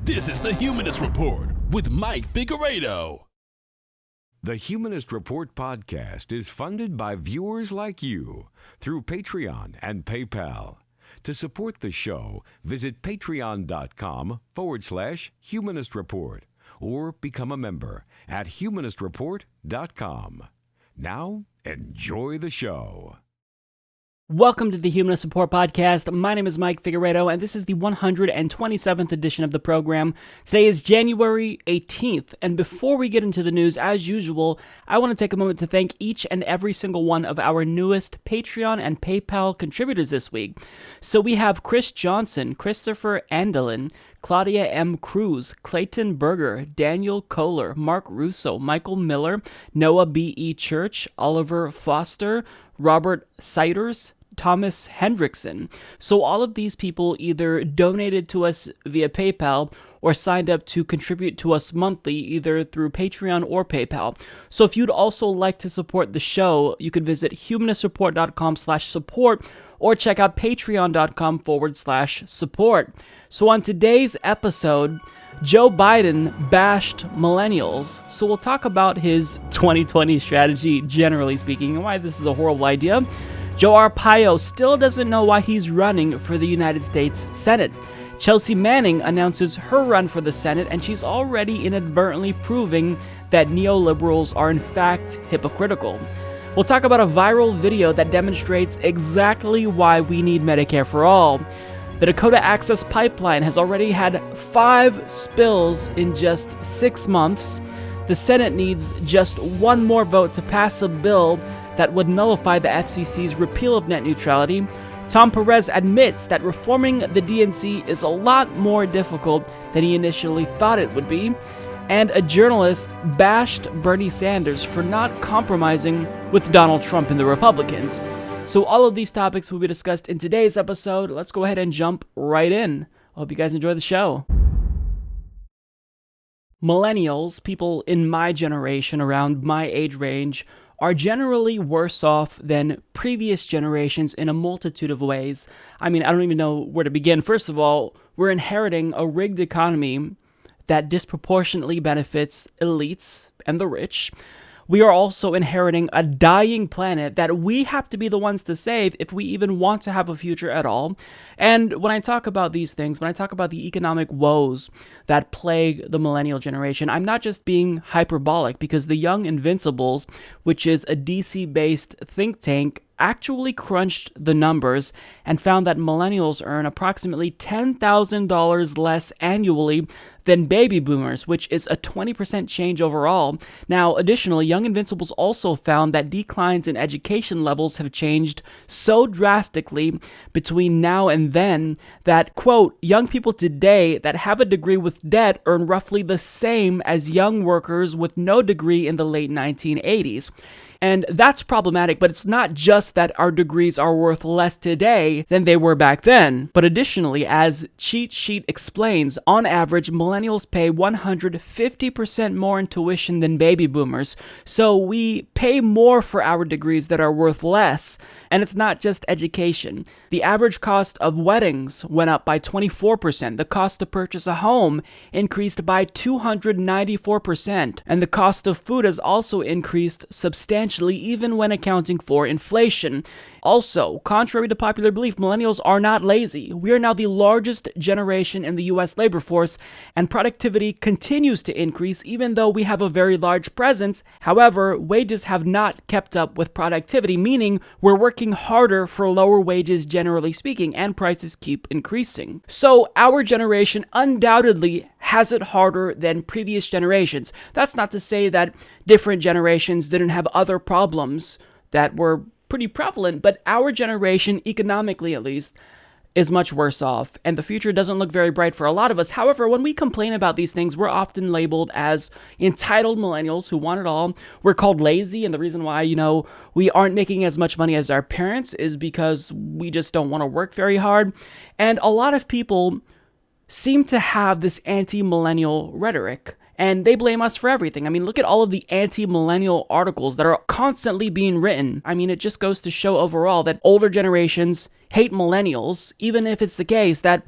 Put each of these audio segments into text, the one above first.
This is the Humanist Report with Mike Figueredo. The Humanist Report podcast is funded by viewers like you through Patreon and PayPal. To support the show, visit patreon.com/Humanist Report or become a member at humanistreport.com. Now, enjoy the show. Welcome to the Humanist Report podcast. My name is Mike Figueredo, and this is the 127th edition of the program. Today is January 18th, and before we get into the news, as usual, I want to take a moment to thank each and every single one of our newest Patreon and PayPal contributors this week. So we have Chris Johnson, Christopher Andelin, Claudia M. Cruz, Clayton Berger, Daniel Kohler, Mark Russo, Michael Miller, Noah B.E. Church, Oliver Foster, Robert Siders, Thomas Hendrickson. So all of these people either donated to us via PayPal or signed up to contribute to us monthly, either through Patreon or PayPal. So if you'd also like to support the show, you could visit humanistreport.com/support or check out patreon.com/support. So on today's episode, Joe Biden bashed millennials. So we'll talk about his 2020 strategy, generally speaking, and why this is a horrible idea. Joe Arpaio still doesn't know why he's running for the United States Senate. Chelsea Manning announces her run for the Senate, and she's already inadvertently proving that neoliberals are in fact hypocritical. We'll talk about a viral video that demonstrates exactly why we need Medicare for all. The Dakota Access Pipeline has already had 5 spills in just 6 months. The Senate needs just one more vote to pass a bill that would nullify the FCC's repeal of net neutrality. Tom Perez admits that reforming the DNC is a lot more difficult than he initially thought it would be. And a journalist bashed Bernie Sanders for not compromising with Donald Trump and the Republicans. So all of these topics will be discussed in today's episode. Let's go ahead and jump right in. I hope you guys enjoy the show. Millennials, people in my generation, around my age range, are generally worse off than previous generations in a multitude of ways. I mean, I don't even know where to begin. First of all, we're inheriting a rigged economy that disproportionately benefits elites and the rich. We are also inheriting a dying planet that we have to be the ones to save if we even want to have a future at all. And when I talk about these things, when I talk about the economic woes that plague the millennial generation, I'm not just being hyperbolic, because the Young Invincibles, which is a DC-based think tank, actually crunched the numbers and found that millennials earn approximately $10,000 less annually than baby boomers, which is a 20% change overall. Now, additionally, Young Invincibles also found that declines in education levels have changed so drastically between now and then that, quote, young people today that have a degree with debt earn roughly the same as young workers with no degree in the late 1980s. And that's problematic, but it's not just that our degrees are worth less today than they were back then. But additionally, as Cheat Sheet explains, on average, millennials pay 150% more in tuition than baby boomers. So we pay more for our degrees that are worth less. And it's not just education. The average cost of weddings went up by 24%. The cost to purchase a home increased by 294%. And the cost of food has also increased substantially, even when accounting for inflation. Also, contrary to popular belief, millennials are not lazy. We are now the largest generation in the U.S. labor force, and productivity continues to increase even though we have a very large presence. However, wages have not kept up with productivity, meaning we're working harder for lower wages generally speaking, and prices keep increasing. So our generation undoubtedly has it harder than previous generations. That's not to say that different generations didn't have other problems that were pretty prevalent, but our generation, economically at least, is much worse off, and the future doesn't look very bright for a lot of us. However, when we complain about these things, we're often labeled as entitled millennials who want it all. We're called lazy, and the reason why, we aren't making as much money as our parents is because we just don't want to work very hard. And a lot of people seem to have this anti-millennial rhetoric. And they blame us for everything. I mean, look at all of the anti-millennial articles that are constantly being written. I mean, it just goes to show overall that older generations hate millennials, even if it's the case that,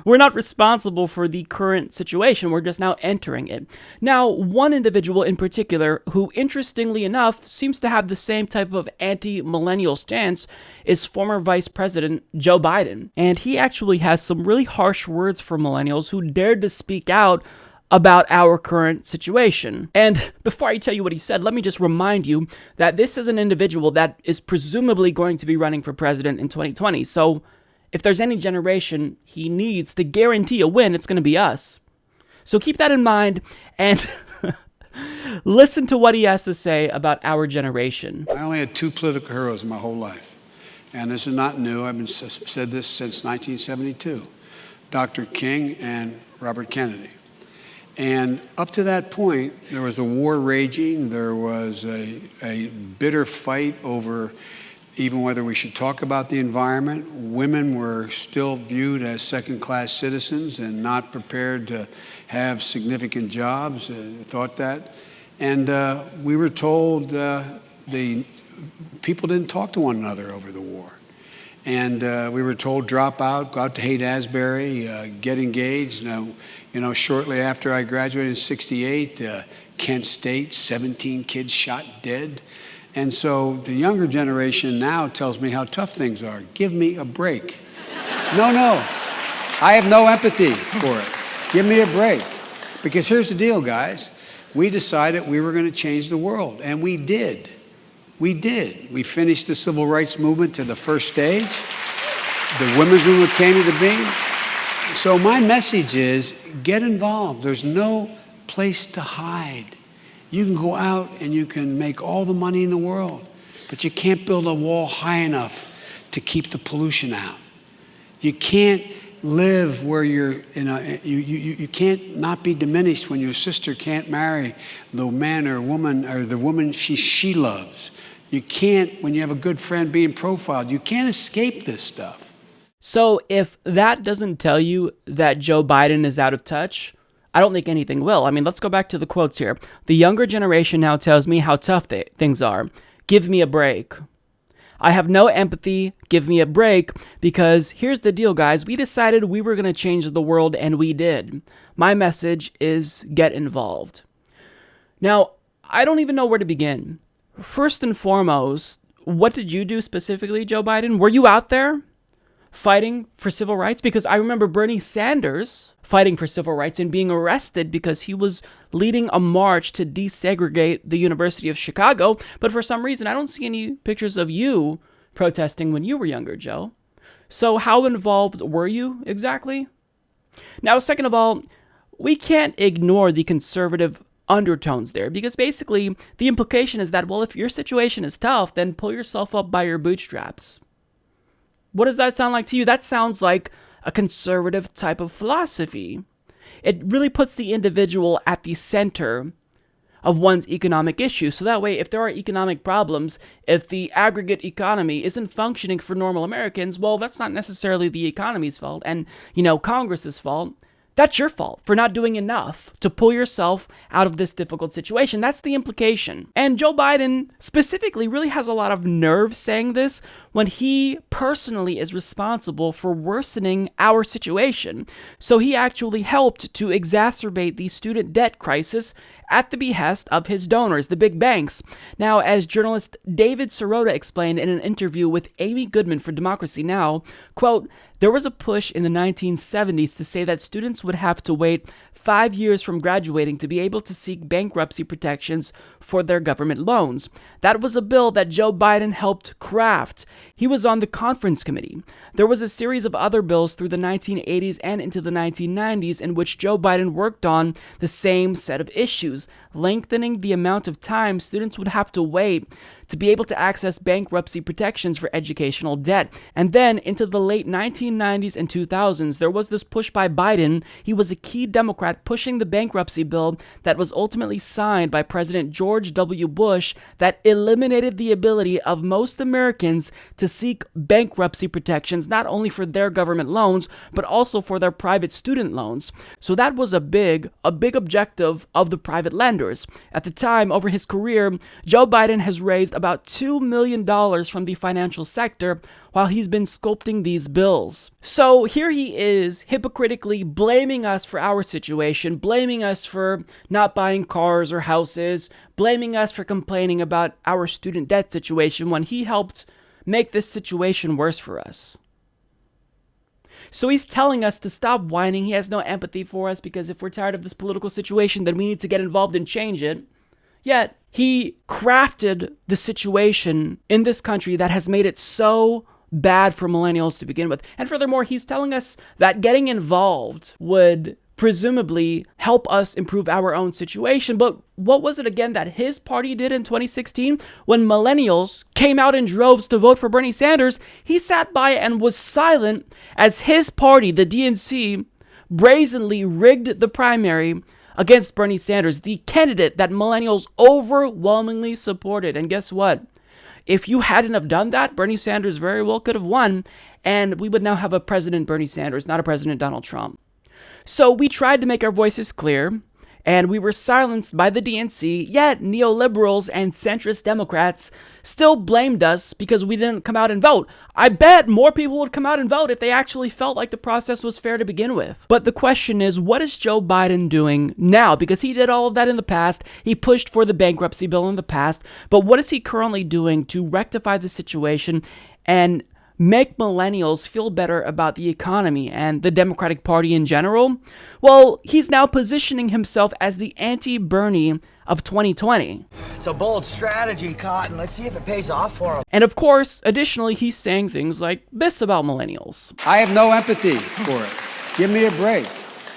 we're not responsible for the current situation. We're just now entering it. Now, one individual in particular who, interestingly enough, seems to have the same type of anti-millennial stance is former Vice President Joe Biden. And he actually has some really harsh words for millennials who dared to speak out about our current situation. And before I tell you what he said, let me just remind you that this is an individual that is presumably going to be running for president in 2020. So if there's any generation he needs to guarantee a win, it's going to be us. So keep that in mind and listen to what he has to say about our generation. I only had 2 political heroes in my whole life. And this is not new. I've said this since 1972. Dr. King and Robert Kennedy. And up to that point, there was a war raging. There was a bitter fight over even whether we should talk about the environment. Women were still viewed as second-class citizens and not prepared to have significant jobs, thought that. And we were told the people didn't talk to one another over the war. And we were told, drop out, go out to Haight-Ashbury, get engaged. Shortly after I graduated in 68, Kent State, 17 kids shot dead. And so the younger generation now tells me how tough things are. Give me a break. No. I have no empathy for it. Give me a break. Because here's the deal, guys. We decided we were going to change the world, and we did. We did. We finished the civil rights movement to the first stage. The women's movement came into being. So my message is, get involved. There's no place to hide. You can go out and you can make all the money in the world, but you can't build a wall high enough to keep the pollution out. You can't live where you're you can't not be diminished when your sister can't marry the man or woman or the woman she loves. You can't, when you have a good friend being profiled, you can't escape this stuff. So if that doesn't tell you that Joe Biden is out of touch, I don't think anything will. I mean, let's go back to the quotes here. The younger generation now tells me how tough things are. Give me a break. I have no empathy. Give me a break. Because here's the deal, guys. We decided we were going to change the world, and we did. My message is get involved. Now, I don't even know where to begin. First and foremost, what did you do specifically, Joe Biden? Were you out there fighting for civil rights? Because I remember Bernie Sanders fighting for civil rights and being arrested because he was leading a march to desegregate the University of Chicago. But for some reason, I don't see any pictures of you protesting when you were younger, Joe. So how involved were you exactly? Now, second of all, we can't ignore the conservative undertones there, because basically the implication is that, well, if your situation is tough, then pull yourself up by your bootstraps. What does that sound like to you? That sounds like a conservative type of philosophy. It really puts the individual at the center of one's economic issues. So that way, if there are economic problems, if the aggregate economy isn't functioning for normal Americans, well, that's not necessarily the economy's fault and, Congress's fault. That's your fault for not doing enough to pull yourself out of this difficult situation. That's the implication. And Joe Biden specifically really has a lot of nerve saying this when he personally is responsible for worsening our situation. So he actually helped to exacerbate the student debt crisis at the behest of his donors, the big banks. Now, as journalist David Sirota explained in an interview with Amy Goodman for Democracy Now!, quote, there was a push in the 1970s to say that students would have to wait 5 years from graduating to be able to seek bankruptcy protections for their government loans. That was a bill that Joe Biden helped craft. He was on the conference committee. There was a series of other bills through the 1980s and into the 1990s in which Joe Biden worked on the same set of issues, lengthening the amount of time students would have to wait to be able to access bankruptcy protections for educational debt. And then into the late 1990s and 2000s, there was this push by Biden. He was a key Democrat pushing the bankruptcy bill that was ultimately signed by President George W. Bush that eliminated the ability of most Americans to seek bankruptcy protections, not only for their government loans, but also for their private student loans. So that was a big objective of the private lenders. At the time, over his career, Joe Biden has raised about $2 million from the financial sector while he's been sculpting these bills. So here he is, hypocritically blaming us for our situation, blaming us for not buying cars or houses, blaming us for complaining about our student debt situation when he helped make this situation worse for us. So he's telling us to stop whining. He has no empathy for us because if we're tired of this political situation, then we need to get involved and change it. Yet, he crafted the situation in this country that has made it so bad for millennials to begin with. And furthermore, he's telling us that getting involved would presumably help us improve our own situation. But what was it again that his party did in 2016 when millennials came out in droves to vote for Bernie Sanders? He sat by and was silent as his party, the DNC, brazenly rigged the primary against Bernie Sanders, the candidate that millennials overwhelmingly supported. And guess what? If you hadn't have done that, Bernie Sanders very well could have won, and we would now have a President Bernie Sanders, not a President Donald Trump. So we tried to make our voices clear, and we were silenced by the DNC, yet neoliberals and centrist Democrats still blamed us because we didn't come out and vote. I bet more people would come out and vote if they actually felt like the process was fair to begin with. But the question is, what is Joe Biden doing now? Because he did all of that in the past. He pushed for the bankruptcy bill in the past. But what is he currently doing to rectify the situation and make millennials feel better about the economy and the Democratic Party in general? Well, he's now positioning himself as the anti-Bernie of 2020. It's a bold strategy, Cotton. Let's see if it pays off for him. And of course, additionally, he's saying things like this about millennials. I have no empathy for it. Give me a break.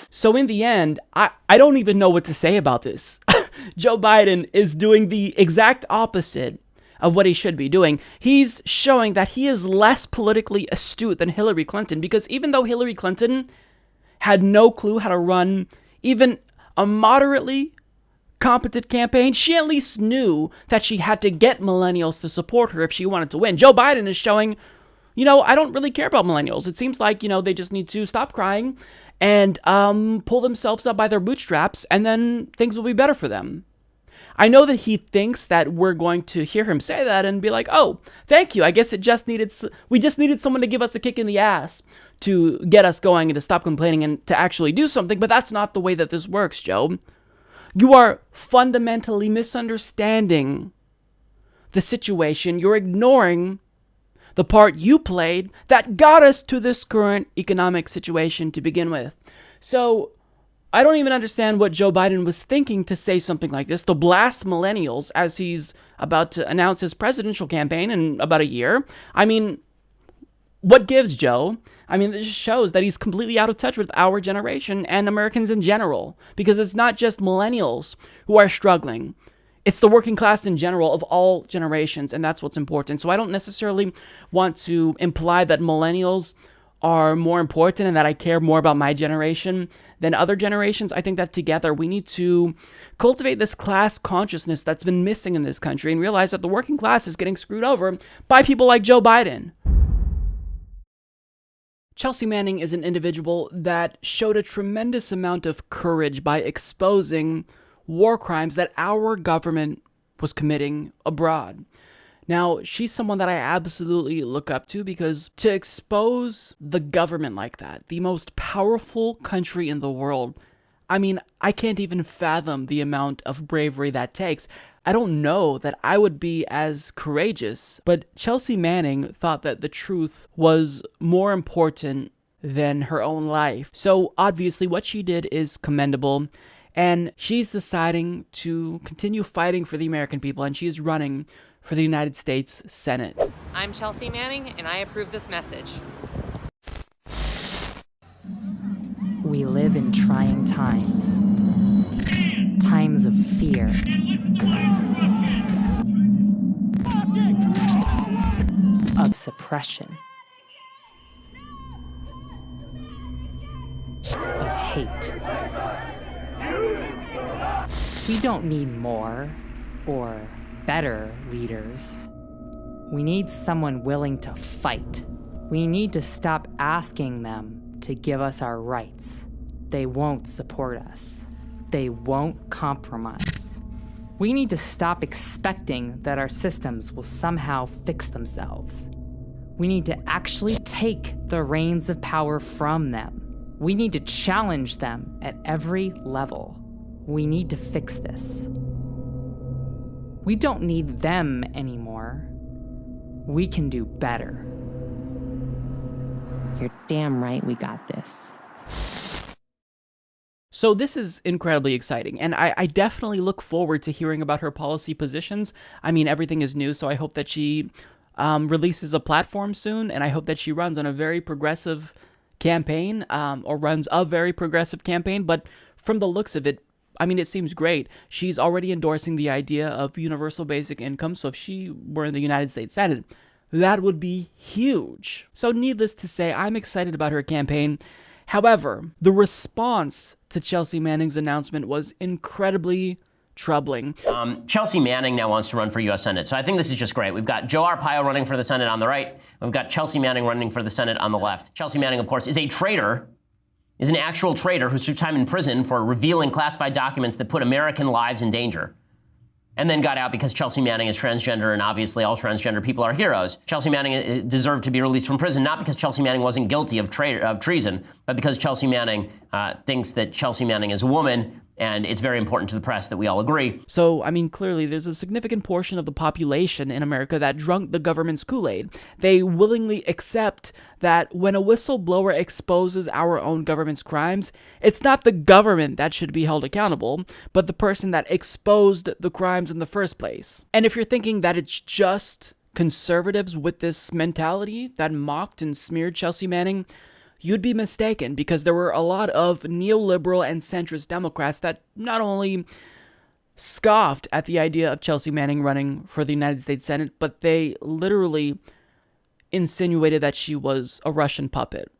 So in the end, I don't even know what to say about this. Joe Biden is doing the exact opposite of what he should be doing. He's showing that he is less politically astute than Hillary Clinton, because even though Hillary Clinton had no clue how to run even a moderately competent campaign, she at least knew that she had to get millennials to support her if she wanted to win. Joe Biden is showing, I don't really care about millennials. It seems like, they just need to stop crying and pull themselves up by their bootstraps, and then things will be better for them. I know that he thinks that we're going to hear him say that and be like, oh, thank you. I guess we just needed someone to give us a kick in the ass to get us going and to stop complaining and to actually do something. But that's not the way that this works, Joe. You are fundamentally misunderstanding the situation. You're ignoring the part you played that got us to this current economic situation to begin with. So I don't even understand what Joe Biden was thinking to say something like this, to blast millennials as he's about to announce his presidential campaign in about a year. I mean, what gives, Joe? I mean, this just shows that he's completely out of touch with our generation and Americans in general, because it's not just millennials who are struggling. It's the working class in general of all generations, and that's what's important. So I don't necessarily want to imply that millennials are more important and that I care more about my generation than other generations. I think that together we need to cultivate this class consciousness that's been missing in this country and realize that the working class is getting screwed over by people like Joe Biden. Chelsea Manning is an individual that showed a tremendous amount of courage by exposing war crimes that our government was committing abroad. Now, she's someone that I absolutely look up to, because to expose the government like that, the most powerful country in the world, I mean, I can't even fathom the amount of bravery that takes. I don't know that I would be as courageous, but Chelsea Manning thought that the truth was more important than her own life. So obviously what she did is commendable, and she's deciding to continue fighting for the American people, and she is running for the United States Senate. I'm Chelsea Manning, and I approve this message. We live in trying times. Times of fear. suppression, of hate. We don't need more or better leaders. We need someone willing to fight. We need to stop asking them to give us our rights. They won't support us. They won't compromise. We need to stop expecting that our systems will somehow fix themselves. We need to actually take the reins of power from them. We need to challenge them at every level. We need to fix this. We don't need them anymore. We can do better. You're damn right we got this. So this is incredibly exciting, and I definitely look forward to hearing about her policy positions. I mean, everything is new, so I hope that she releases a platform soon, and I hope that she runs on a very progressive campaign, or runs a very progressive campaign. But from the looks of it, I mean, it seems great. She's already endorsing the idea of universal basic income, so if she were in the United States Senate, that would be huge. So needless to say, I'm excited about her campaign. However, the response to Chelsea Manning's announcement was incredibly troubling. Chelsea Manning now wants to run for U.S. Senate, so I think this is just great. We've got Joe Arpaio running for the Senate on the right. We've got Chelsea Manning running for the Senate on the left. Chelsea Manning, of course, is a traitor, is an actual traitor who served time in prison for revealing classified documents that put American lives in danger, and then got out because Chelsea Manning is transgender, and obviously all transgender people are heroes. Chelsea Manning deserved to be released from prison, not because Chelsea Manning wasn't guilty of treason, but because Chelsea Manning thinks that Chelsea Manning is a woman, and it's very important to the press that we all agree. So, I mean, clearly there's a significant portion of the population in America that drunk the government's Kool-Aid. They willingly accept that when a whistleblower exposes our own government's crimes, it's not the government that should be held accountable, but the person that exposed the crimes in the first place. And if you're thinking that it's just conservatives with this mentality that mocked and smeared Chelsea Manning, you'd be mistaken, because there were a lot of neoliberal and centrist Democrats that not only scoffed at the idea of Chelsea Manning running for the United States Senate, but they literally insinuated that she was a Russian puppet.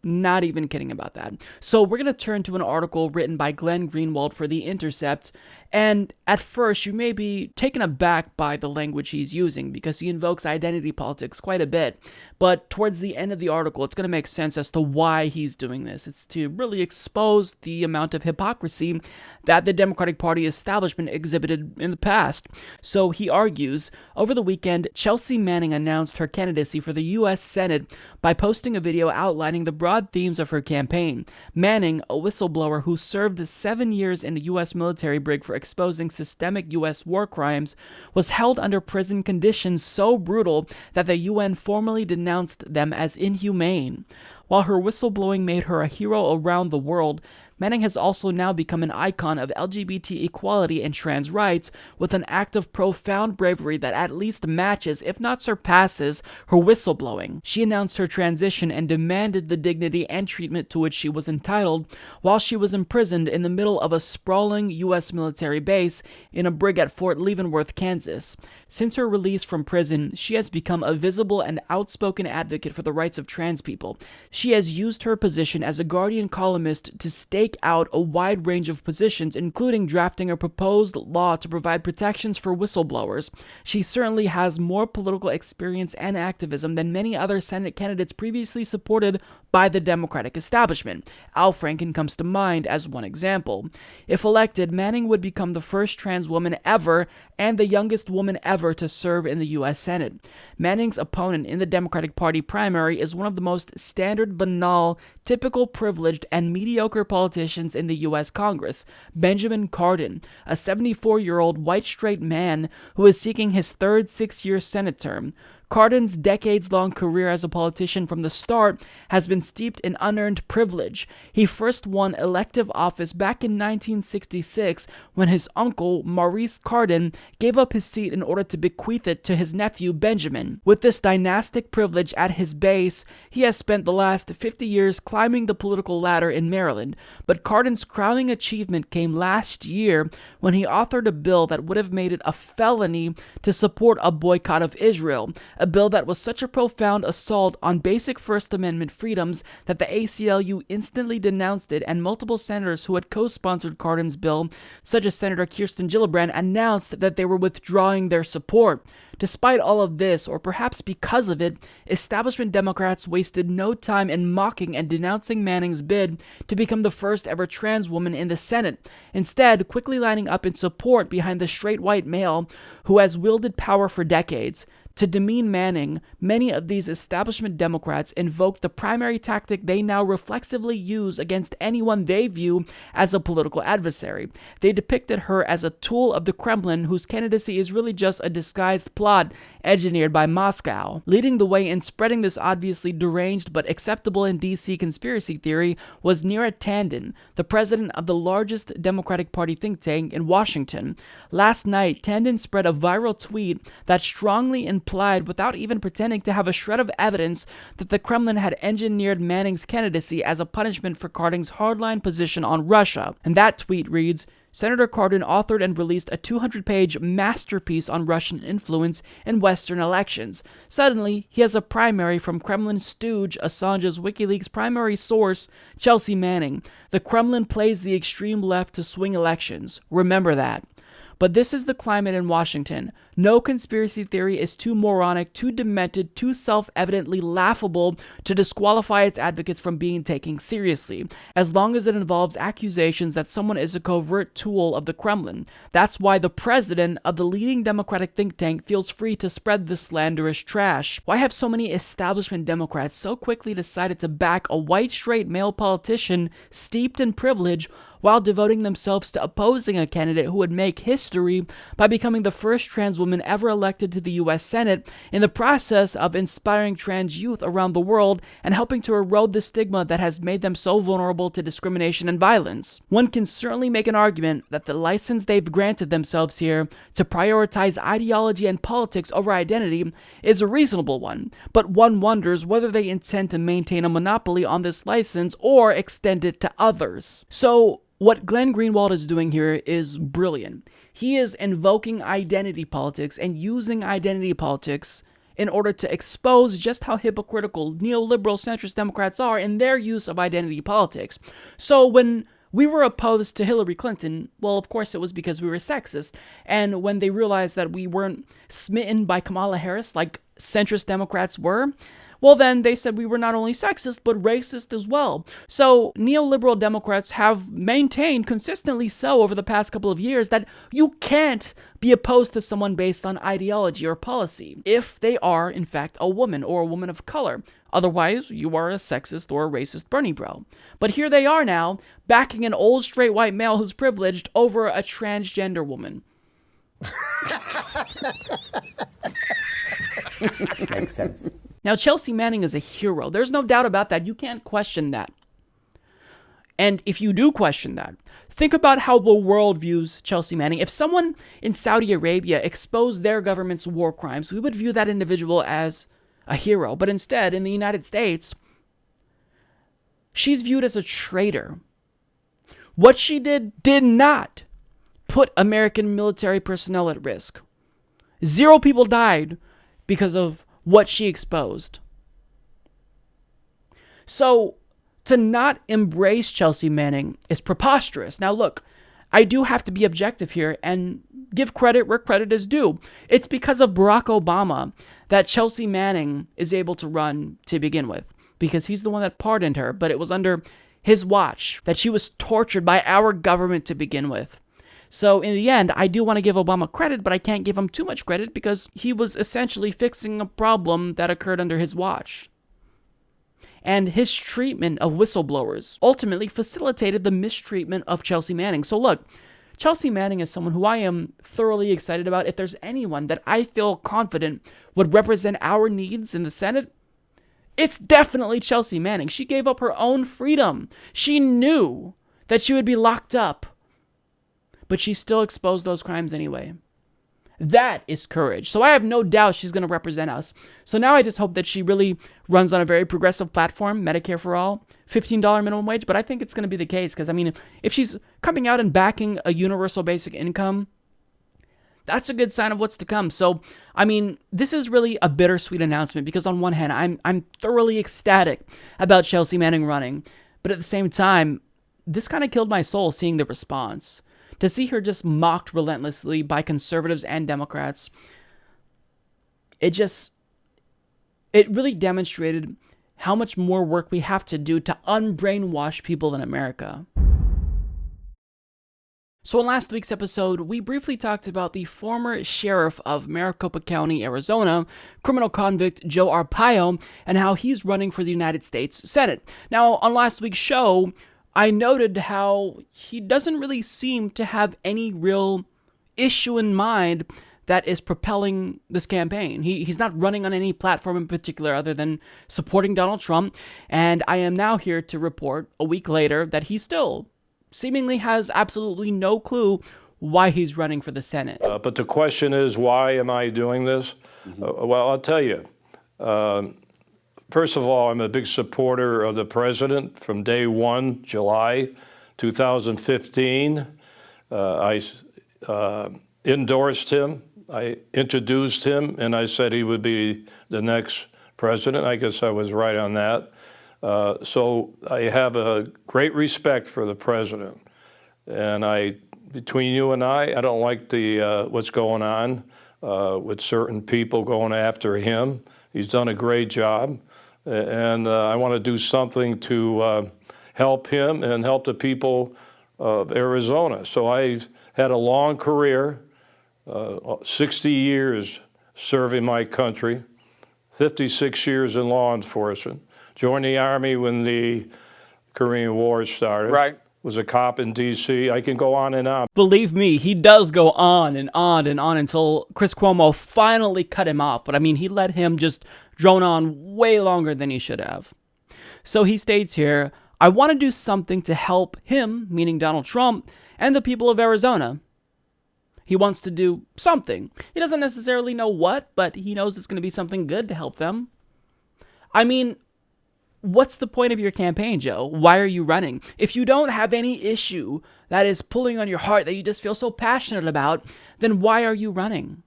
Not even kidding about that. So we're going to turn to an article written by Glenn Greenwald for The Intercept, and at first you may be taken aback by the language he's using because he invokes identity politics quite a bit, but towards the end of the article it's going to make sense as to why he's doing this. It's to really expose the amount of hypocrisy that the Democratic Party establishment exhibited in the past. So he argues, over the weekend, Chelsea Manning announced her candidacy for the U.S. Senate by posting a video outlining the broad themes of her campaign. Manning, a whistleblower who served 7 years in a U.S. military brig for exposing systemic U.S. war crimes, was held under prison conditions so brutal that the UN formally denounced them as inhumane. While her whistleblowing made her a hero around the world, Manning has also now become an icon of LGBT equality and trans rights, with an act of profound bravery that at least matches, if not surpasses, her whistleblowing. She announced her transition and demanded the dignity and treatment to which she was entitled while she was imprisoned in the middle of a sprawling U.S. military base in a brig at Fort Leavenworth, Kansas. Since her release from prison, she has become a visible and outspoken advocate for the rights of trans people. She has used her position as a Guardian columnist to stake out a wide range of positions, including drafting a proposed law to provide protections for whistleblowers. She certainly has more political experience and activism than many other Senate candidates previously supported by the Democratic establishment. Al Franken comes to mind as one example. If elected, Manning would become the first trans woman ever and the youngest woman ever to serve in the U.S. Senate. Manning's opponent in the Democratic Party primary is one of the most standard, banal, typical privileged, and mediocre politicians in the U.S. Congress, Benjamin Cardin, a 74-year-old white straight man who is seeking his third 6-year Senate term. Cardin's decades-long career as a politician from the start has been steeped in unearned privilege. He first won elective office back in 1966 when his uncle, Maurice Cardin, gave up his seat in order to bequeath it to his nephew, Benjamin. With this dynastic privilege at his base, he has spent the last 50 years climbing the political ladder in Maryland. But Cardin's crowning achievement came last year when he authored a bill that would have made it a felony to support a boycott of Israel, a bill that was such a profound assault on basic First Amendment freedoms that the ACLU instantly denounced it, and multiple senators who had co-sponsored Cardin's bill, such as Senator Kirsten Gillibrand, announced that they were withdrawing their support. Despite all of this, or perhaps because of it, establishment Democrats wasted no time in mocking and denouncing Manning's bid to become the first ever trans woman in the Senate, instead quickly lining up in support behind the straight white male who has wielded power for decades. To demean Manning, many of these establishment Democrats invoked the primary tactic they now reflexively use against anyone they view as a political adversary. They depicted her as a tool of the Kremlin whose candidacy is really just a disguised plot engineered by Moscow. Leading the way in spreading this obviously deranged but acceptable in DC conspiracy theory was Neera Tanden, the president of the largest Democratic Party think tank in Washington. Last night, Tanden spread a viral tweet that strongly implied, without even pretending to have a shred of evidence, that the Kremlin had engineered Manning's candidacy as a punishment for Cardin's hardline position on Russia. And that tweet reads, Senator Cardin authored and released a 200-page masterpiece on Russian influence in Western elections. Suddenly, he has a primary from Kremlin stooge Assange's WikiLeaks primary source, Chelsea Manning. The Kremlin plays the extreme left to swing elections. Remember that. But this is the climate in Washington. No conspiracy theory is too moronic, too demented, too self-evidently laughable to disqualify its advocates from being taken seriously, as long as it involves accusations that someone is a covert tool of the Kremlin. That's why the president of the leading Democratic think tank feels free to spread this slanderous trash. Why have so many establishment Democrats so quickly decided to back a white straight male politician steeped in privilege while devoting themselves to opposing a candidate who would make history by becoming the first trans woman ever elected to the U.S. Senate, in the process of inspiring trans youth around the world and helping to erode the stigma that has made them so vulnerable to discrimination and violence? One can certainly make an argument that the license they've granted themselves here to prioritize ideology and politics over identity is a reasonable one, but one wonders whether they intend to maintain a monopoly on this license or extend it to others. So, what Glenn Greenwald is doing here is brilliant. He is invoking identity politics and using identity politics in order to expose just how hypocritical neoliberal centrist Democrats are in their use of identity politics. So when we were opposed to Hillary Clinton, well, of course it was because we were sexist. And when they realized that we weren't smitten by Kamala Harris like centrist Democrats were, well, then they said we were not only sexist, but racist as well. So neoliberal Democrats have maintained consistently so over the past couple of years that you can't be opposed to someone based on ideology or policy if they are, in fact, a woman or a woman of color. Otherwise, you are a sexist or a racist Bernie bro. But here they are now, backing an old straight white male who's privileged over a transgender woman. Makes sense. Now, Chelsea Manning is a hero. There's no doubt about that. You can't question that. And if you do question that, think about how the world views Chelsea Manning. If someone in Saudi Arabia exposed their government's war crimes, we would view that individual as a hero. But instead, in the United States, she's viewed as a traitor. What she did not put American military personnel at risk. 0 people died because of what she exposed. So, to not embrace Chelsea Manning is preposterous. Now look, I do have to be objective here and give credit where credit is due. It's because of Barack Obama that Chelsea Manning is able to run to begin with, because he's the one that pardoned her, but it was under his watch that she was tortured by our government to begin with. So in the end, I do want to give Obama credit, but I can't give him too much credit because he was essentially fixing a problem that occurred under his watch. And his treatment of whistleblowers ultimately facilitated the mistreatment of Chelsea Manning. So look, Chelsea Manning is someone who I am thoroughly excited about. If there's anyone that I feel confident would represent our needs in the Senate, it's definitely Chelsea Manning. She gave up her own freedom. She knew that she would be locked up, but she still exposed those crimes anyway. That is courage. So I have no doubt she's going to represent us. So now I just hope that she really runs on a very progressive platform, Medicare for all, $15 minimum wage. But I think it's going to be the case because, I mean, if she's coming out and backing a universal basic income, that's a good sign of what's to come. So, I mean, this is really a bittersweet announcement because on one hand, I'm thoroughly ecstatic about Chelsea Manning running, but at the same time, this kind of killed my soul seeing the response. To see her just mocked relentlessly by conservatives and Democrats, it really demonstrated how much more work we have to do to unbrainwash people in America. So in last week's episode, we briefly talked about the former sheriff of Maricopa County, Arizona, criminal convict Joe Arpaio, and how he's running for the United States Senate. Now, on last week's show, I noted how he doesn't really seem to have any real issue in mind that is propelling this campaign. He's not running on any platform in particular other than supporting Donald Trump, and I am now here to report a week later that he still seemingly has absolutely no clue why he's running for the Senate. But the question is, why am I doing this? Well, I'll tell you. First of all, I'm a big supporter of the president from day one, July 2015. I endorsed him. I introduced him, and I said he would be the next president. I guess I was right on that. So I have a great respect for the president. And between you and I don't like what's going on with certain people going after him. He's done a great job. And I want to do something to help him and help the people of Arizona. So I've had a long career. 60 years serving my country, 56 years in law enforcement. Joined the Army when the Korean War started. Right. Was a cop in D.C. I can go on and on. Believe me, he does go on and on and on until Chris Cuomo finally cut him off. But I mean, he let him just drone on way longer than he should have. So he states here, I want to do something to help him, meaning Donald Trump, and the people of Arizona. He wants to do something. He doesn't necessarily know what, but he knows it's going to be something good to help them. I mean, what's the point of your campaign, Joe? Why are you running? If you don't have any issue that is pulling on your heart that you just feel so passionate about, then why are you running?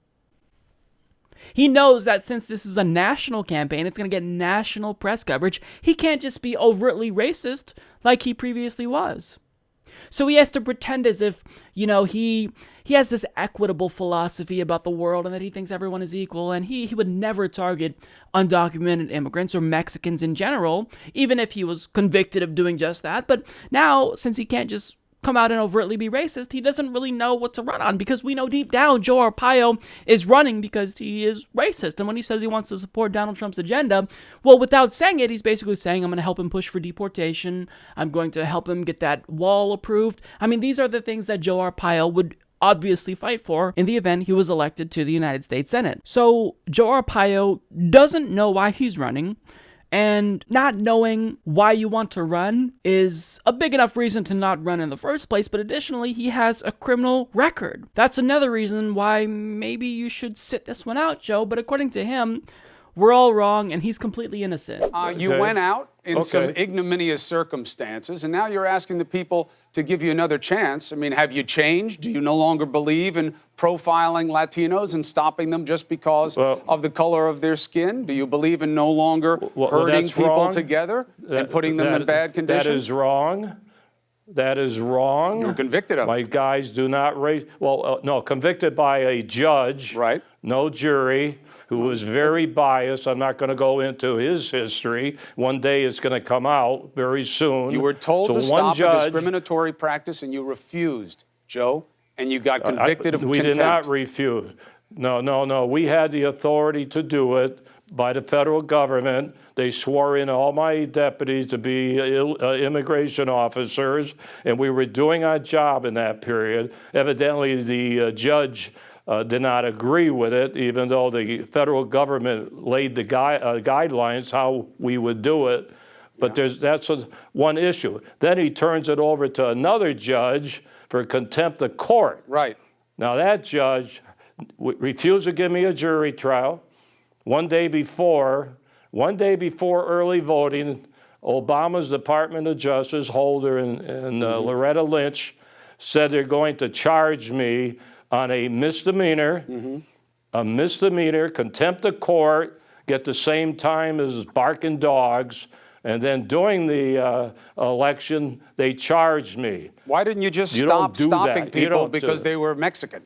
He knows that since this is a national campaign, it's going to get national press coverage. He can't just be overtly racist like he previously was. So he has to pretend as if, he has this equitable philosophy about the world and that he thinks everyone is equal, and he would never target undocumented immigrants or Mexicans in general, even if he was convicted of doing just that. But now, since he can't just come out and overtly be racist, he doesn't really know what to run on, because we know deep down Joe Arpaio is running because he is racist. And when he says he wants to support Donald Trump's agenda, well, without saying it, he's basically saying, I'm going to help him push for deportation. I'm going to help him get that wall approved. I mean, these are the things that Joe Arpaio would obviously fight for in the event he was elected to the United States Senate. So Joe Arpaio doesn't know why he's running. And not knowing why you want to run is a big enough reason to not run in the first place, but additionally, he has a criminal record. That's another reason why maybe you should sit this one out, Joe, but according to him, we're all wrong and he's completely innocent. You went out in some ignominious circumstances, and now you're asking the people to give you another chance. I mean, have you changed? Do you no longer believe in profiling Latinos and stopping them just because of the color of their skin? Do you believe in no longer herding people together and putting them in bad conditions? That is wrong. That is wrong. You're convicted of it. My guys do not raise. No, convicted by a judge. Right. No jury, who was very biased. I'm not going to go into his history. One day it's going to come out very soon. You were told to stop a discriminatory practice, and you refused, Joe, and you got convicted of contempt. We did not refuse. No. We had the authority to do it by the federal government. They swore in all my deputies to be immigration officers, and we were doing our job in that period. Evidently, the judge did not agree with it, even though the federal government laid the guidelines how we would do it. But that's one issue. Then he turns it over to another judge for contempt of court. Right. Now that judge refused to give me a jury trial. One day before early voting, Obama's Department of Justice, Holder and Loretta Lynch, said they're going to charge me on a misdemeanor, contempt of court, get the same time as barking dogs, and then during the election, they charged me. Why didn't you just stop stopping people because they were Mexican?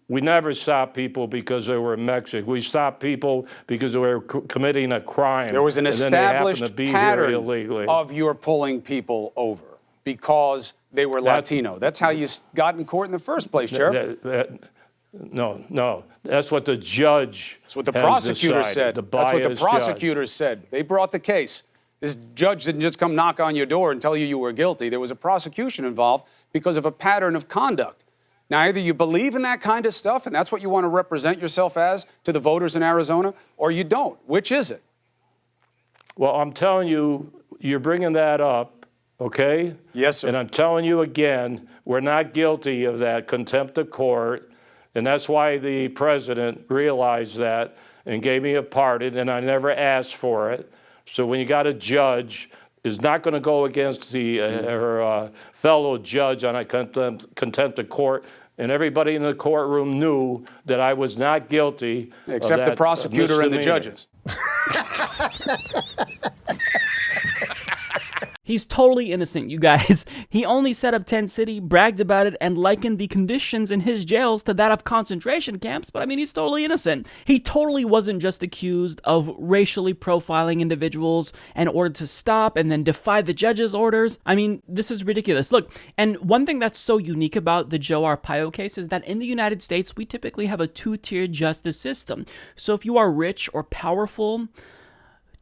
We never stopped people because they were Mexican. We stopped people because they were committing a crime. There was an established pattern illegally. of your pulling people over because they were Latino. That's how you got in court in the first place, Sheriff. No. That's what the judge That's what the prosecutor said. That's what the prosecutors said. They brought the case. This judge didn't just come knock on your door and tell you you were guilty. There was a prosecution involved because of a pattern of conduct. Now, either you believe in that kind of stuff, and that's what you want to represent yourself as to the voters in Arizona, or you don't. Which is it? Well, I'm telling you, you're bringing that up, okay? Yes, sir. And I'm telling you again, we're not guilty of that contempt of court, and that's why the president realized that and gave me a pardon, and I never asked for it. So when you got a judge is not going to go against her fellow judge on a contempt of court, and everybody in the courtroom knew that I was not guilty. Except the prosecutor and the judges. He's totally innocent, you guys. He only set up Tent City, bragged about it, and likened the conditions in his jails to that of concentration camps, but I mean, he's totally innocent. He totally wasn't just accused of racially profiling individuals and ordered to stop and then defy the judge's orders. I mean, this is ridiculous. Look, and one thing that's so unique about the Joe Arpaio case is that in the United States, we typically have a two-tier justice system. So if you are rich or powerful,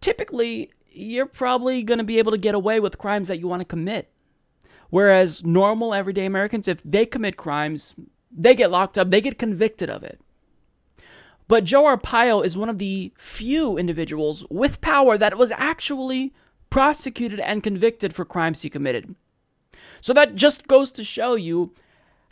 typically you're probably going to be able to get away with crimes that you want to commit. Whereas normal, everyday Americans, if they commit crimes, they get locked up, they get convicted of it. But Joe Arpaio is one of the few individuals with power that was actually prosecuted and convicted for crimes he committed. So that just goes to show you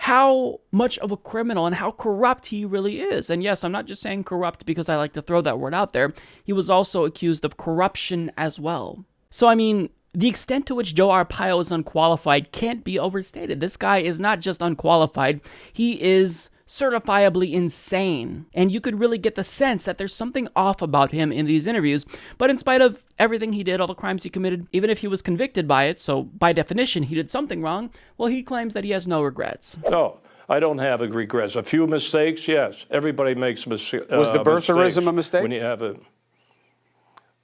how much of a criminal and how corrupt he really is. And yes, I'm not just saying corrupt because I like to throw that word out there. He was also accused of corruption as well. So, I mean, the extent to which Joe Arpaio is unqualified can't be overstated. This guy is not just unqualified, he is certifiably insane. And you could really get the sense that there's something off about him in these interviews. But in spite of everything he did, all the crimes he committed, even if he was convicted by it, so by definition he did something wrong, well, he claims that he has no regrets. No, I don't have regrets. A few mistakes, yes. Everybody makes mistakes. Was the birtherism a mistake? When you have a...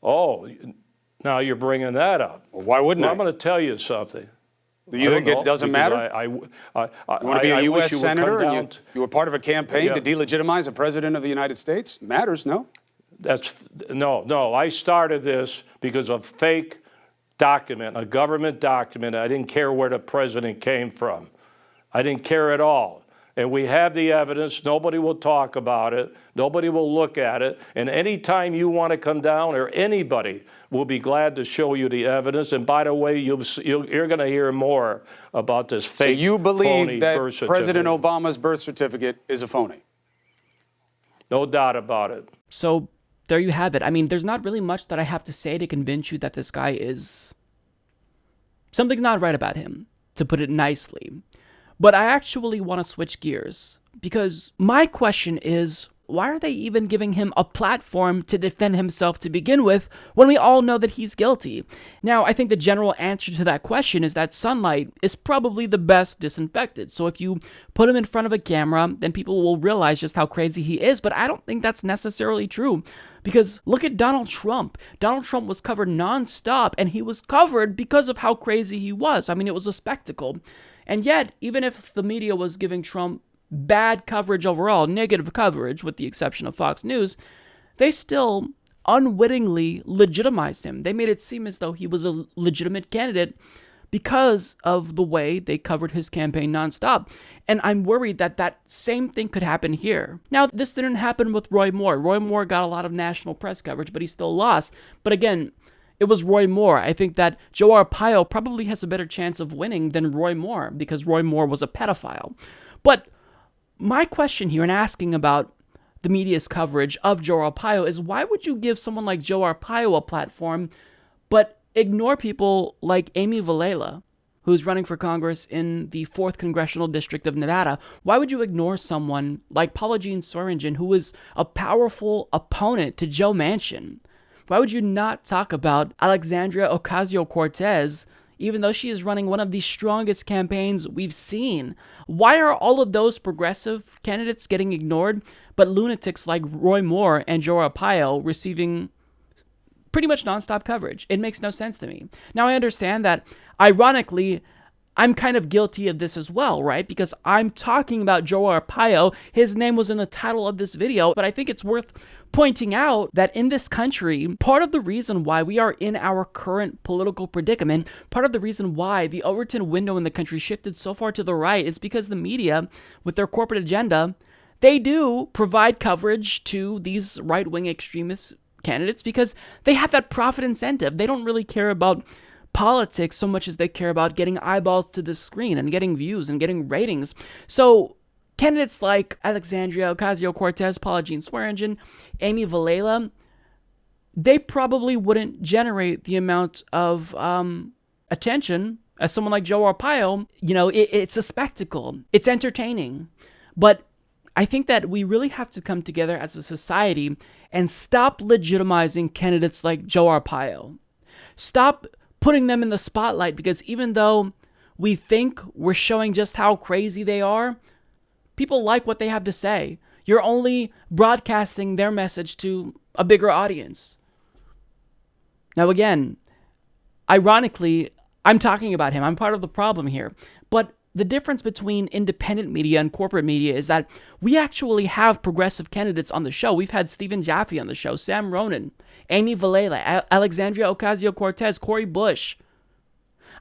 Oh, now you're bringing that up. Well, why wouldn't I? I'm going to tell you something. Do you think it doesn't matter? You want to be a U.S. senator and you were part of a campaign to delegitimize a president of the United States? Matters, no? No. I started this because of fake document, a government document. I didn't care where the president came from. I didn't care at all. And we have the evidence. Nobody will talk about it. Nobody will look at it. And anytime you want to come down, or anybody will be glad to show you the evidence. And by the way, you're going to hear more about this fake, so you believe that birth certificate. President Obama's birth certificate is a phony? No doubt about it. So there you have it. I mean, there's not really much that I have to say to convince you that this guy is... something's not right about him, to put it nicely. But I actually want to switch gears, because my question is, why are they even giving him a platform to defend himself to begin with when we all know that he's guilty? Now, I think the general answer to that question is that sunlight is probably the best disinfectant. So if you put him in front of a camera, then people will realize just how crazy he is. But I don't think that's necessarily true. Because look at Donald Trump. Donald Trump was covered nonstop, and he was covered because of how crazy he was. I mean, it was a spectacle. And yet, even if the media was giving Trump bad coverage overall, negative coverage, with the exception of Fox News, they still unwittingly legitimized him. They made it seem as though he was a legitimate candidate because of the way they covered his campaign nonstop. And I'm worried that that same thing could happen here. Now, this didn't happen with Roy Moore. Roy Moore got a lot of national press coverage, but he still lost. But again, it was Roy Moore. I think that Joe Arpaio probably has a better chance of winning than Roy Moore because Roy Moore was a pedophile. But my question here in asking about the media's coverage of Joe Arpaio is, why would you give someone like Joe Arpaio a platform but ignore people like Amy Vilela, who's running for Congress in the 4th Congressional District of Nevada. Why would you ignore someone like Paula Jean Swearengin, who is a powerful opponent to Joe Manchin? Why would you not talk about Alexandria Ocasio-Cortez, even though she is running one of the strongest campaigns we've seen? Why are all of those progressive candidates getting ignored, but lunatics like Roy Moore and Joe Arpaio receiving pretty much nonstop coverage? It makes no sense to me. Now, I understand that, ironically, I'm kind of guilty of this as well, right? Because I'm talking about Joe Arpaio. His name was in the title of this video, but I think it's worth pointing out that in this country, part of the reason why we are in our current political predicament, part of the reason why the Overton window in the country shifted so far to the right is because the media, with their corporate agenda, they do provide coverage to these right-wing extremist candidates because they have that profit incentive. They don't really care about politics so much as they care about getting eyeballs to the screen and getting views and getting ratings. So candidates like Alexandria Ocasio-Cortez, Paula Jean Swearengin, Amy Vilela, they probably wouldn't generate the amount of attention as someone like Joe Arpaio. You know, it's a spectacle. It's entertaining. But I think that we really have to come together as a society and stop legitimizing candidates like Joe Arpaio. Stop putting them in the spotlight, because even though we think we're showing just how crazy they are, people like what they have to say. You're only broadcasting their message to a bigger audience. Now again, ironically, I'm talking about him. I'm part of the problem here. But the difference between independent media and corporate media is that we actually have progressive candidates on the show. We've had Stephen Jaffe on the show, Sam Ronan, Amy Vilela, Alexandria Ocasio-Cortez, Cori Bush.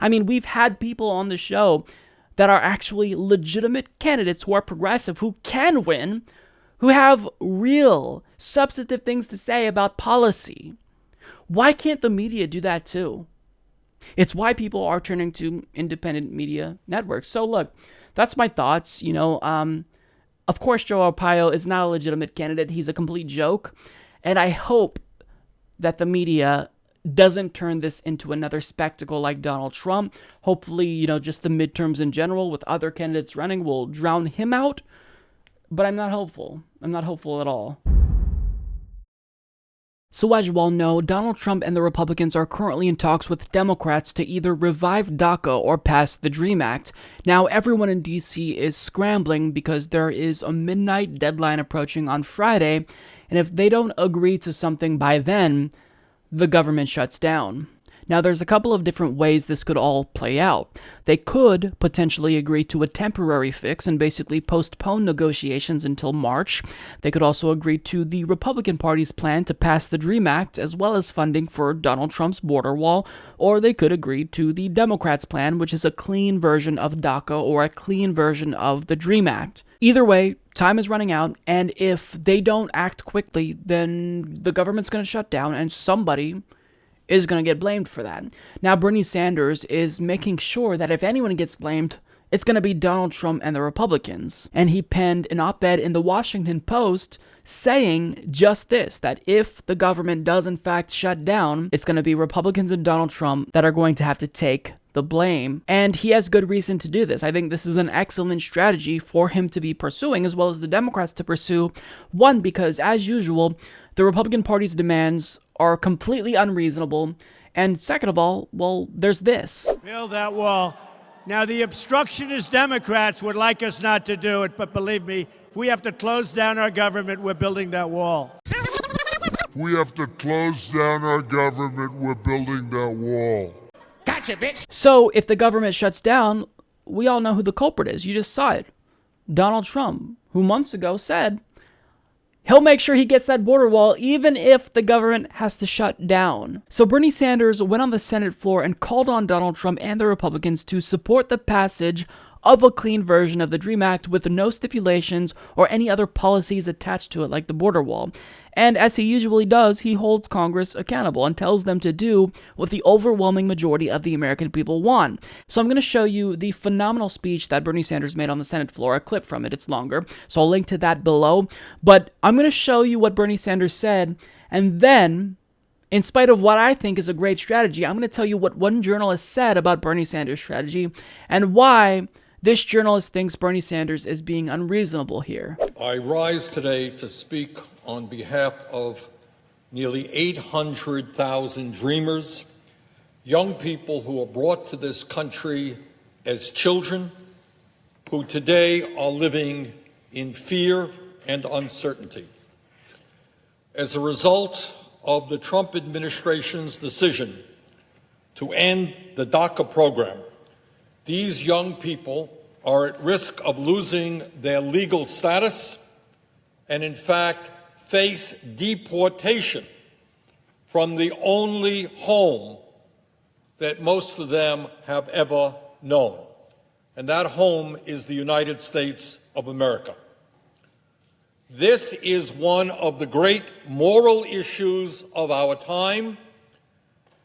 I mean, we've had people on the show that are actually legitimate candidates who are progressive, who can win, who have real, substantive things to say about policy. Why can't the media do that too? It's why people are turning to independent media networks. So look, that's my thoughts. You know, of course, Joe Arpaio is not a legitimate candidate. He's a complete joke. And I hope that the media doesn't turn this into another spectacle like Donald Trump. Hopefully, you know, just the midterms in general with other candidates running will drown him out. But I'm not hopeful. I'm not hopeful at all. So as you all know, Donald Trump and the Republicans are currently in talks with Democrats to either revive DACA or pass the DREAM Act. Now, everyone in DC is scrambling because there is a midnight deadline approaching on Friday, and if they don't agree to something by then, the government shuts down. Now, there's a couple of different ways this could all play out. They could potentially agree to a temporary fix and basically postpone negotiations until March. They could also agree to the Republican Party's plan to pass the DREAM Act, as well as funding for Donald Trump's border wall, or they could agree to the Democrats' plan, which is a clean version of DACA or a clean version of the DREAM Act. Either way, time is running out, and if they don't act quickly, then the government's going to shut down, and somebody is going to get blamed for that. Now, Bernie Sanders is making sure that if anyone gets blamed, it's going to be Donald Trump and the Republicans. And he penned an op-ed in the Washington Post saying just this, that if the government does in fact shut down, it's going to be Republicans and Donald Trump that are going to have to take the blame. And he has good reason to do this. I think this is an excellent strategy for him to be pursuing, as well as the Democrats to pursue. One, because as usual, the Republican Party's demands are completely unreasonable. And second of all, well, there's this. Build that wall. Now, the obstructionist Democrats would like us not to do it, but believe me, if we have to close down our government, we're building that wall. We have to close down our government, we're building that wall. Gotcha, bitch! So, if the government shuts down, we all know who the culprit is. You just saw it. Donald Trump, who months ago said he'll make sure he gets that border wall even if the government has to shut down. So Bernie Sanders went on the Senate floor and called on Donald Trump and the Republicans to support the passage of a clean version of the DREAM Act with no stipulations or any other policies attached to it, like the border wall. And as he usually does, he holds Congress accountable and tells them to do what the overwhelming majority of the American people want. So I'm going to show you the phenomenal speech that Bernie Sanders made on the Senate floor, a clip from it. It's longer, so I'll link to that below. But I'm going to show you what Bernie Sanders said, and then In spite of what I think is a great strategy, I'm going to tell you what one journalist said about Bernie Sanders' strategy and why this journalist thinks Bernie Sanders is being unreasonable here. I rise today to speak on behalf of nearly 800,000 dreamers, young people who were brought to this country as children, who today are living in fear and uncertainty. As a result of the Trump administration's decision to end the DACA program, these young people are at risk of losing their legal status and, in fact, face deportation from the only home that most of them have ever known. And that home is the United States of America. This is one of the great moral issues of our time,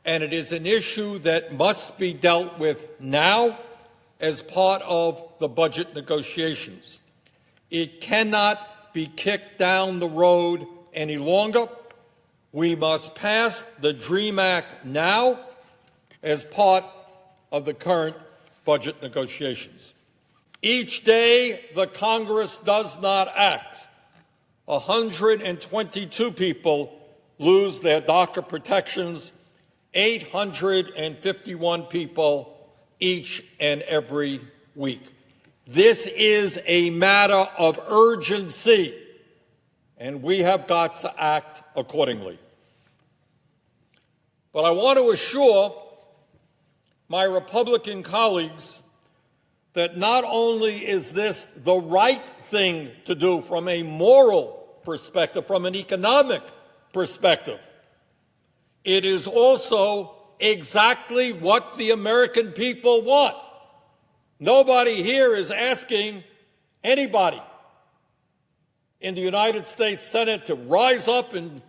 and it is an issue that must be dealt with now as part of the budget negotiations. It cannot be kicked down the road any longer. We must pass the DREAM Act now as part of the current budget negotiations. Each day the Congress does not act, 122 people lose their DACA protections, 851 people each and every week. This is a matter of urgency, and we have got to act accordingly. But I want to assure my Republican colleagues that not only is this the right thing to do from a moral perspective, from an economic perspective, it is also exactly what the American people want. Nobody here is asking anybody in the United States Senate to rise up and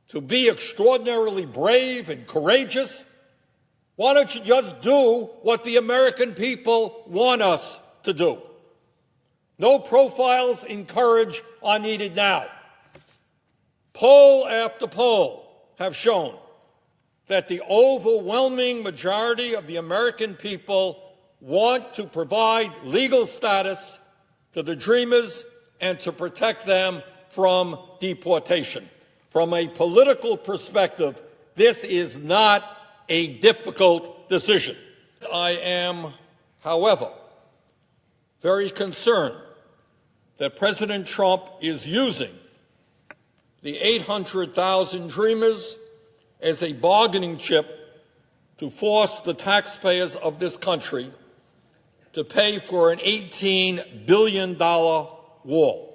to be extraordinarily brave and courageous. Why don't you just do what the American people want us to do? No profiles in courage are needed now. Poll after poll have shown that the overwhelming majority of the American people want to provide legal status to the Dreamers and to protect them from deportation. From a political perspective, this is not a difficult decision. I am, however, very concerned that President Trump is using the 800,000 Dreamers as a bargaining chip to force the taxpayers of this country to pay for an $18 billion wall.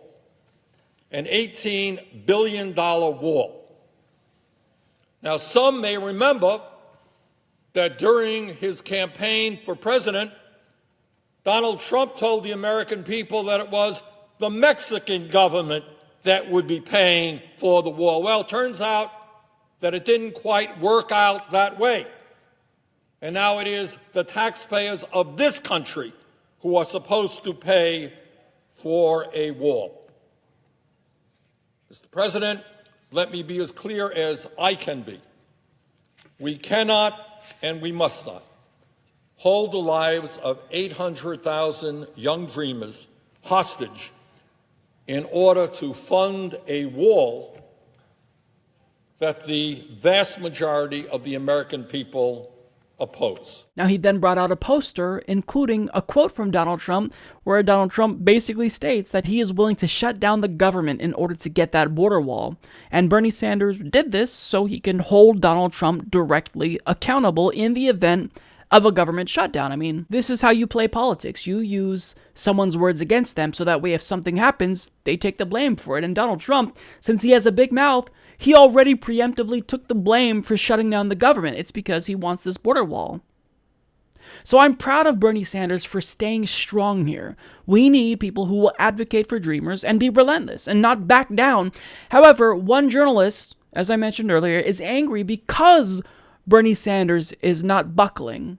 An $18 billion wall. Now, some may remember that during his campaign for president, Donald Trump told the American people that it was the Mexican government that would be paying for the wall. Well, it turns out that it didn't quite work out that way. And now it is the taxpayers of this country who are supposed to pay for a wall. Mr. President, let me be as clear as I can be. We cannot and we must not hold the lives of 800,000 young dreamers hostage in order to fund a wall that the vast majority of the American people oppose. Now, he then brought out a poster, including a quote from Donald Trump, where Donald Trump basically states that he is willing to shut down the government in order to get that border wall. And Bernie Sanders did this so he can hold Donald Trump directly accountable in the event of a government shutdown. I mean, this is how you play politics. You use someone's words against them so that way if something happens, they take the blame for it. And Donald Trump, since he has a big mouth, he already preemptively took the blame for shutting down the government. It's because he wants this border wall. So I'm proud of Bernie Sanders for staying strong here. We need people who will advocate for dreamers and be relentless and not back down. However, one journalist, as I mentioned earlier, is angry because Bernie Sanders is not buckling.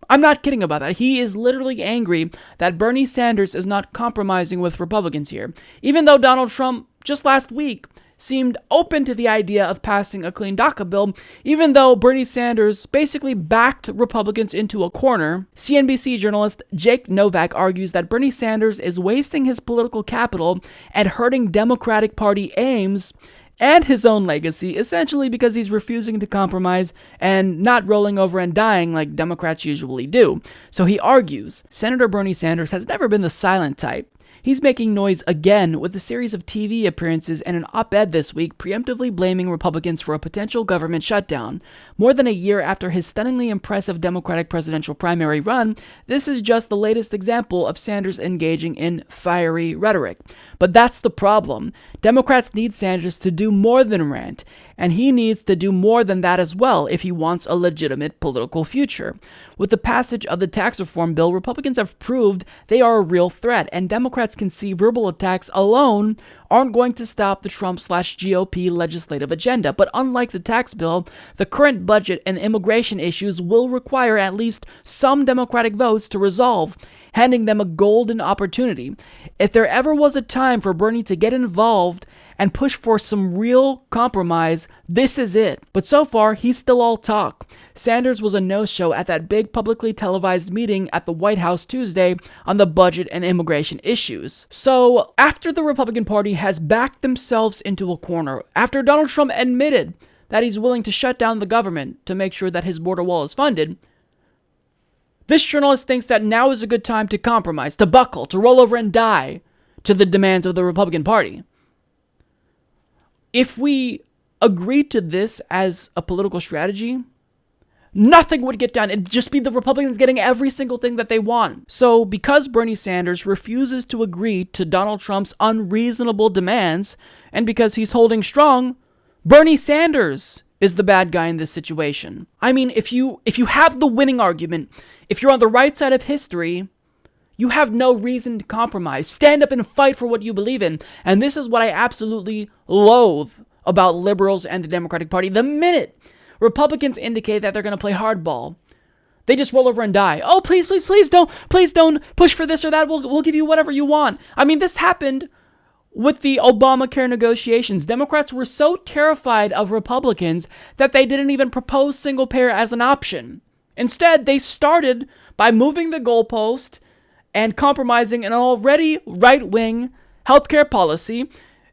I'm not kidding about that. He is literally angry that Bernie Sanders is not compromising with Republicans here. Even though Donald Trump, just last week, seemed open to the idea of passing a clean DACA bill, even though Bernie Sanders basically backed Republicans into a corner. CNBC journalist Jake Novak argues that Bernie Sanders is wasting his political capital and hurting Democratic Party aims and his own legacy, essentially because he's refusing to compromise and not rolling over and dying like Democrats usually do. So he argues, Senator Bernie Sanders has never been the silent type. He's making noise again with a series of TV appearances and an op-ed this week preemptively blaming Republicans for a potential government shutdown. More than a year after his stunningly impressive Democratic presidential primary run, this is just the latest example of Sanders engaging in fiery rhetoric. But that's the problem. Democrats need Sanders to do more than rant, and he needs to do more than that as well if he wants a legitimate political future. With the passage of the tax reform bill, Republicans have proved they are a real threat, and Democrats can see verbal attacks alone aren't going to stop the Trump/GOP legislative agenda. But unlike the tax bill, the current budget and immigration issues will require at least some Democratic votes to resolve, handing them a golden opportunity. If there ever was a time for Bernie to get involved and push for some real compromise, this is it. But so far, he's still all talk. Sanders was a no-show at that big publicly televised meeting at the White House Tuesday on the budget and immigration issues. So, after the Republican Party has backed themselves into a corner, after Donald Trump admitted that he's willing to shut down the government to make sure that his border wall is funded, this journalist thinks that now is a good time to compromise, to buckle, to roll over and die to the demands of the Republican Party. If we agreed to this as a political strategy, nothing would get done. It'd just be the Republicans getting every single thing that they want. So because Bernie Sanders refuses to agree to Donald Trump's unreasonable demands, and because he's holding strong, Bernie Sanders is the bad guy in this situation. I mean, if you have the winning argument, if you're on the right side of history, you have no reason to compromise. Stand up and fight for what you believe in. And this is what I absolutely loathe about liberals and the Democratic Party. The minute Republicans indicate that they're going to play hardball, they just roll over and die. Oh, please don't push for this or that. We'll give you whatever you want. I mean, this happened with the Obamacare negotiations. Democrats were so terrified of Republicans that they didn't even propose single payer as an option. Instead, they started by moving the goalpost and compromising an already right-wing healthcare policy.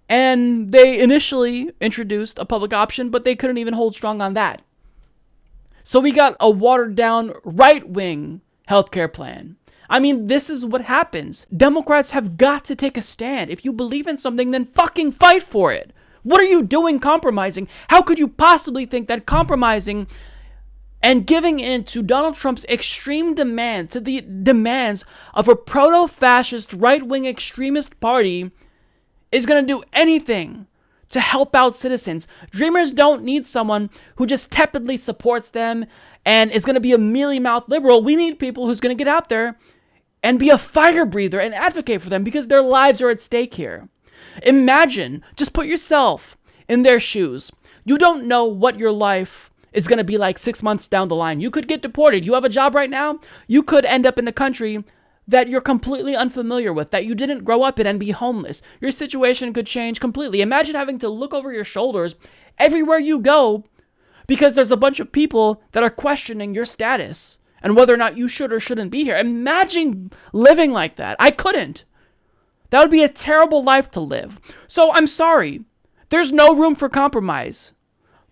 And they initially introduced a public option, but they couldn't even hold strong on that. So we got a watered-down right-wing healthcare plan. I mean, this is what happens. Democrats have got to take a stand. If you believe in something, then fucking fight for it. What are you doing compromising? How could you possibly think that compromising and giving in to Donald Trump's extreme demands, to the demands of a proto-fascist right-wing extremist party, is going to do anything to help out citizens? Dreamers don't need someone who just tepidly supports them and is going to be a mealy-mouthed liberal. We need people who's going to get out there and be a fire breather and advocate for them because their lives are at stake here. Imagine, just put yourself in their shoes. You don't know what your life is going to be like 6 months down the line. You could get deported. You have a job right now. You could end up in a country that you're completely unfamiliar with, that you didn't grow up in, and be homeless. Your situation could change completely. Imagine having to look over your shoulders everywhere you go because there's a bunch of people that are questioning your status and whether or not you should or shouldn't be here. Imagine living like that. I couldn't. That would be a terrible life to live. So I'm sorry. There's no room for compromise.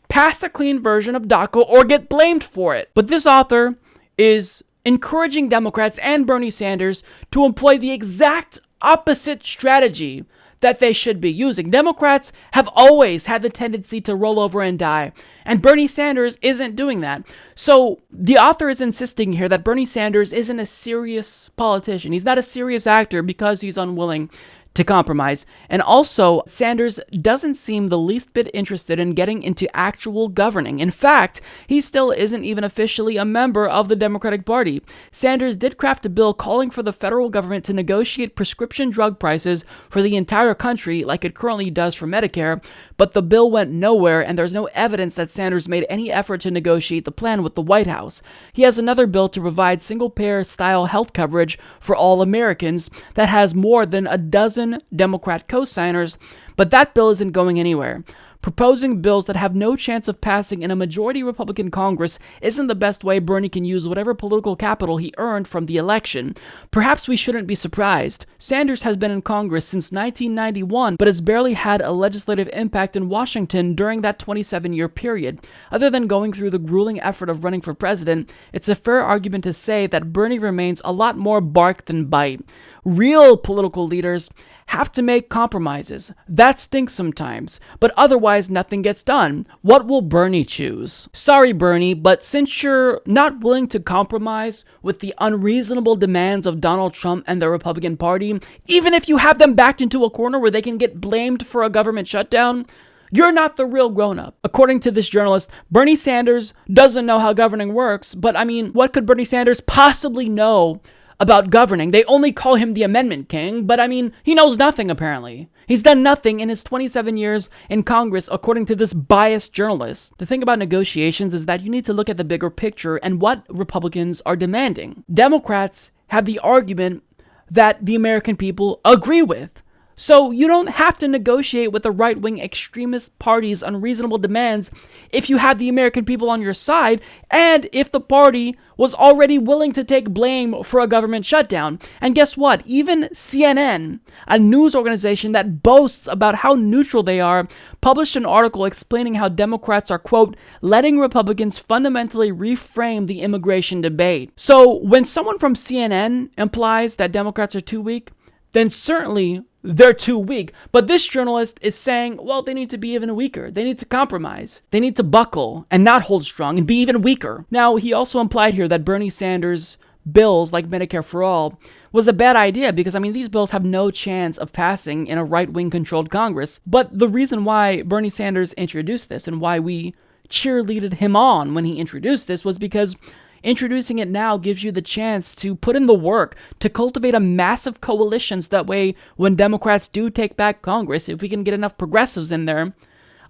Pass a clean version of DACA or get blamed for it. But this author is encouraging Democrats and Bernie Sanders to employ the exact opposite strategy that they should be using. Democrats have always had the tendency to roll over and die, and Bernie Sanders isn't doing that. So the author is insisting here that Bernie Sanders isn't a serious politician. He's not a serious actor because he's unwilling to compromise. And also, Sanders doesn't seem the least bit interested in getting into actual governing. In fact, he still isn't even officially a member of the Democratic Party. Sanders did craft a bill calling for the federal government to negotiate prescription drug prices for the entire country like it currently does for Medicare, but the bill went nowhere, and there's no evidence that Sanders made any effort to negotiate the plan with the White House. He has another bill to provide single-payer style health coverage for all Americans that has more than a dozen dozen Democrat co-signers, but that bill isn't going anywhere. Proposing bills that have no chance of passing in a majority Republican Congress isn't the best way Bernie can use whatever political capital he earned from the election. Perhaps we shouldn't be surprised. Sanders has been in Congress since 1991, but has barely had a legislative impact in Washington during that 27-year period. Other than going through the grueling effort of running for president, it's a fair argument to say that Bernie remains a lot more bark than bite. Real political leaders have to make compromises. That stinks sometimes, but otherwise nothing gets done. What will Bernie choose? Sorry, Bernie, but since you're not willing to compromise with the unreasonable demands of Donald Trump and the Republican Party, even if you have them backed into a corner where they can get blamed for a government shutdown, you're not the real grown-up. According to this journalist, Bernie Sanders doesn't know how governing works, but I mean, what could Bernie Sanders possibly know about governing? They only call him the Amendment King, but I mean, he knows nothing apparently. He's done nothing in his 27 years in Congress, according to this biased journalist. The thing about negotiations is that you need to look at the bigger picture and what Republicans are demanding. Democrats have the argument that the American people agree with. So you don't have to negotiate with the right-wing extremist party's unreasonable demands if you have the American people on your side and if the party was already willing to take blame for a government shutdown. And guess what? Even CNN, a news organization that boasts about how neutral they are, published an article explaining how Democrats are, quote, letting Republicans fundamentally reframe the immigration debate. So when someone from CNN implies that Democrats are too weak, then certainly they're too weak. But this journalist is saying, well, they need to be even weaker. They need to compromise. They need to buckle and not hold strong and be even weaker. Now, he also implied here that Bernie Sanders' bills like Medicare for All was a bad idea because, I mean, these bills have no chance of passing in a right-wing controlled Congress. But the reason why Bernie Sanders introduced this and why we cheerleaded him on when he introduced this was because introducing it now gives you the chance to put in the work to cultivate a massive coalition so that way when Democrats do take back Congress, if we can get enough progressives in there,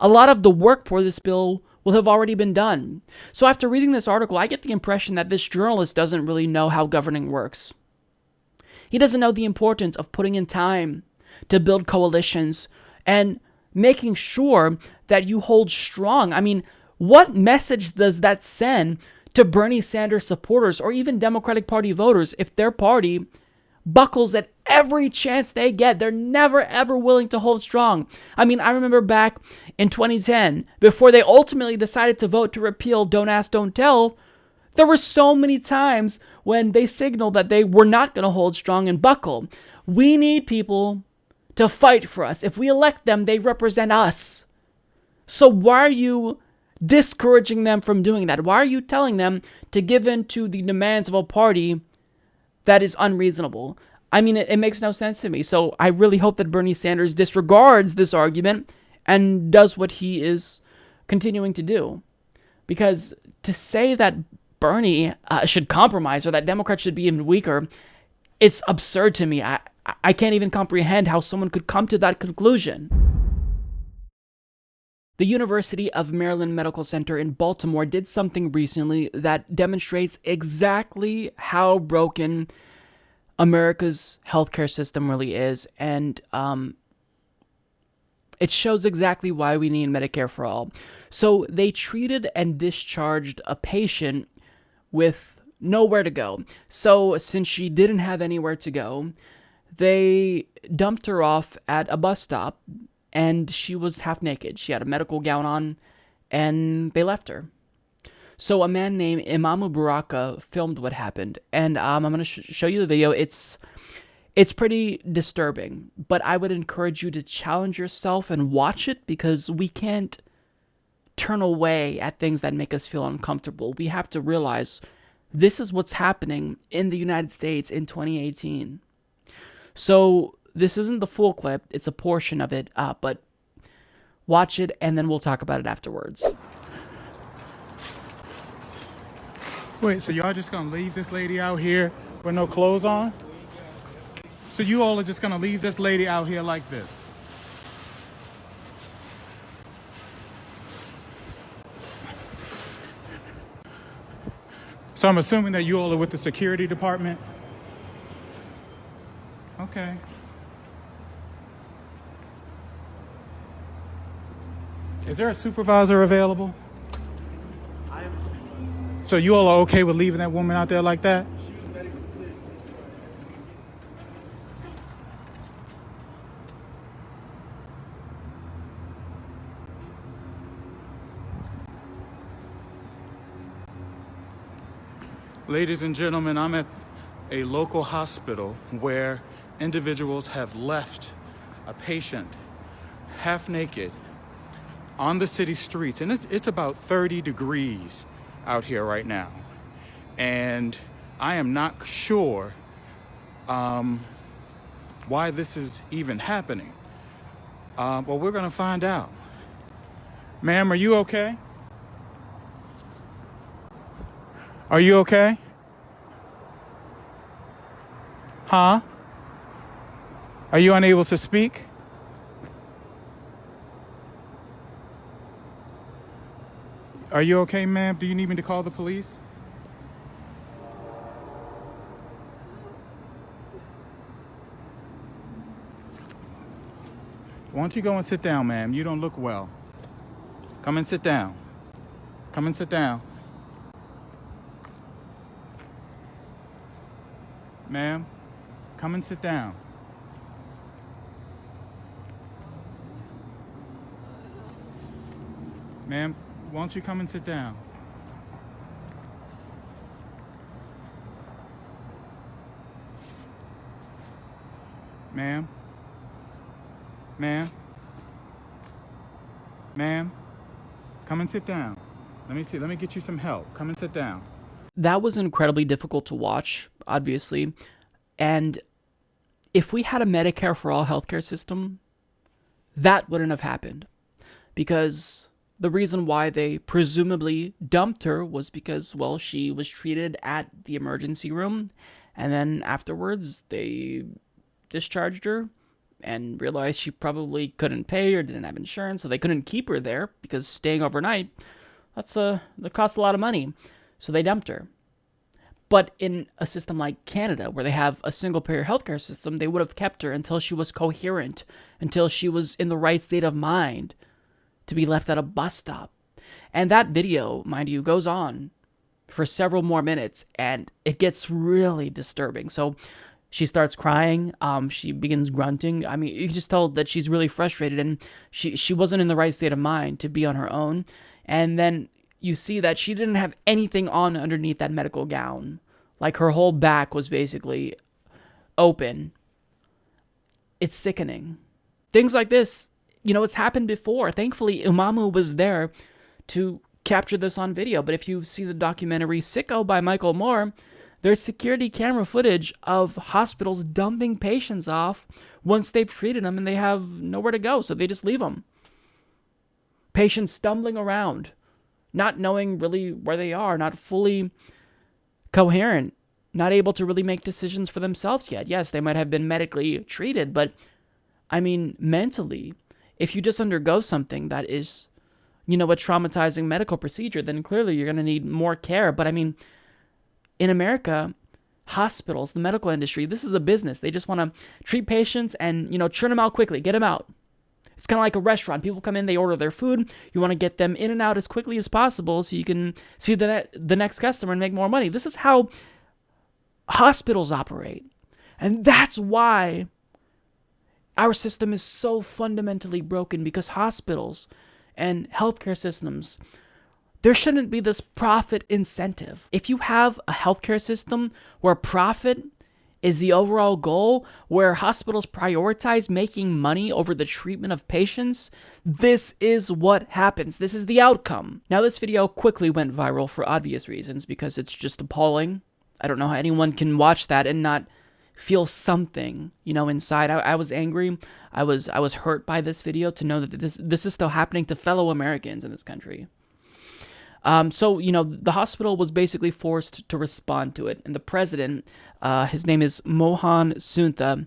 a lot of the work for this bill will have already been done. So after reading this article, I get the impression that this journalist doesn't really know how governing works. He doesn't know the importance of putting in time to build coalitions and making sure that you hold strong. I mean, what message does that send to Bernie Sanders supporters or even Democratic Party voters if their party buckles at every chance they get? They're never ever willing to hold strong. I mean, I remember back in 2010, before they ultimately decided to vote to repeal Don't Ask, Don't Tell, there were so many times when they signaled that they were not going to hold strong and buckle. We need people to fight for us. If we elect them, they represent us. So why are you discouraging them from doing that? Why are you telling them to give in to the demands of a party that is unreasonable? I mean, it makes no sense to me. So I really hope that Bernie Sanders disregards this argument and does what he is continuing to do. Because to say that Bernie should compromise or that Democrats should be even weaker, it's absurd to me. I can't even comprehend how someone could come to that conclusion. The University of Maryland Medical Center in Baltimore did something recently that demonstrates exactly how broken America's healthcare system really is, and it shows exactly why we need Medicare for All. So they treated and discharged a patient with nowhere to go. So since she didn't have anywhere to go, they dumped her off at a bus stop, and she was half naked. She had a medical gown on, and they left her. So a man named Imamu Baraka filmed what happened, and I'm going to show you the video. It's pretty disturbing, but I would encourage you to challenge yourself and watch it because we can't turn away at things that make us feel uncomfortable. We have to realize this is what's happening in the United States in 2018. So this isn't the full clip, it's a portion of it, but watch it and then we'll talk about it afterwards. Wait, so y'all just gonna leave this lady out here with no clothes on? So you all are just gonna leave this lady out here like this? So I'm assuming that you all are with the security department? Okay. Is there a supervisor available? I am a supervisor. So you all are okay with leaving that woman out there like that? She was medical clear. Ladies and gentlemen, I'm at a local hospital where individuals have left a patient half naked on the city streets, and it's about 30 degrees out here right now. And I am not sure why this is even happening. But we're gonna find out. Ma'am, are you okay? Are you okay? Huh? Are you unable to speak? Are you okay, ma'am? Do you need me to call the police? Why don't you go and sit down, ma'am? You don't look well. Come and sit down. Come and sit down. Ma'am, come and sit down. Ma'am, why don't you come and sit down? Ma'am? Ma'am? Ma'am? Come and sit down. Let me get you some help. Come and sit down. That was incredibly difficult to watch, obviously. And if we had a Medicare for all healthcare system, that wouldn't have happened. Because the reason why they presumably dumped her was because, well, she was treated at the emergency room, and then afterwards they discharged her and realized she probably couldn't pay or didn't have insurance, so they couldn't keep her there because staying overnight, that costs a lot of money. So they dumped her. But in a system like Canada, where they have a single-payer healthcare system, they would have kept her until she was coherent, until she was in the right state of mind to be left at a bus stop. And that video, mind you, goes on for several more minutes, and it gets really disturbing. So she starts crying, she begins grunting. I mean, you can just tell that she's really frustrated, and she wasn't in the right state of mind to be on her own. And then you see that she didn't have anything on underneath that medical gown. Like, her whole back was basically open. It's sickening. Things like this, you know, it's happened before. Thankfully, Umamu was there to capture this on video. But if you see the documentary Sicko by Michael Moore, there's security camera footage of hospitals dumping patients off once they've treated them and they have nowhere to go, so they just leave them. Patients stumbling around, not knowing really where they are, not fully coherent, not able to really make decisions for themselves yet. Yes, they might have been medically treated, but I mean, mentally, if you just undergo something that is, you know, a traumatizing medical procedure, then clearly you're going to need more care. But I mean, in America, hospitals, the medical industry, this is a business. They just want to treat patients and, you know, churn them out quickly, get them out. It's kind of like a restaurant. People come in, they order their food. You want to get them in and out as quickly as possible so you can see the next customer and make more money. This is how hospitals operate. And that's why our system is so fundamentally broken, because hospitals and healthcare systems, there shouldn't be this profit incentive. If you have a healthcare system where profit is the overall goal, where hospitals prioritize making money over the treatment of patients, this is what happens. This is the outcome. Now, this video quickly went viral for obvious reasons, because it's just appalling. I don't know how anyone can watch that and not feel something, you know, inside. I was angry. I was hurt by this video to know that this is still happening to fellow Americans in this country. So, you know, the hospital was basically forced to respond to it. And the president, his name is Mohan Suntha,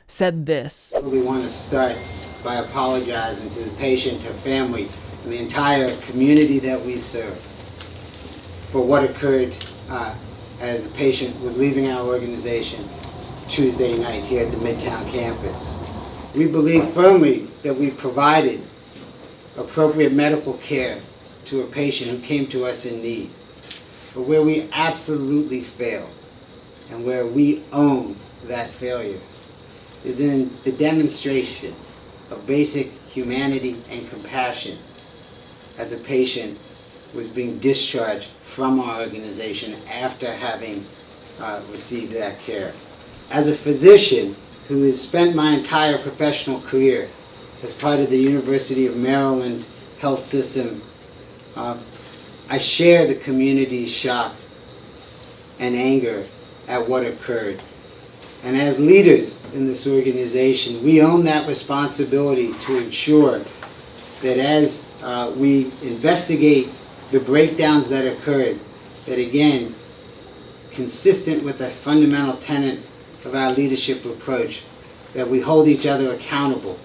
said this. We want to start by apologizing to the patient, her family, and the entire community that we serve for what occurred as a patient was leaving our organization Tuesday night here at the Midtown campus. We believe firmly that we provided appropriate medical care to a patient who came to us in need. But where we absolutely fail, and where we own that failure, is in the demonstration of basic humanity and compassion as a patient was being discharged from our organization after having received that care. As a physician who has spent my entire professional career as part of the University of Maryland health system, I share the community's shock and anger at what occurred. And as leaders in this organization, we own that responsibility to ensure that as we investigate the breakdowns that occurred, that again, consistent with the fundamental tenet of our leadership approach, that we hold each other accountable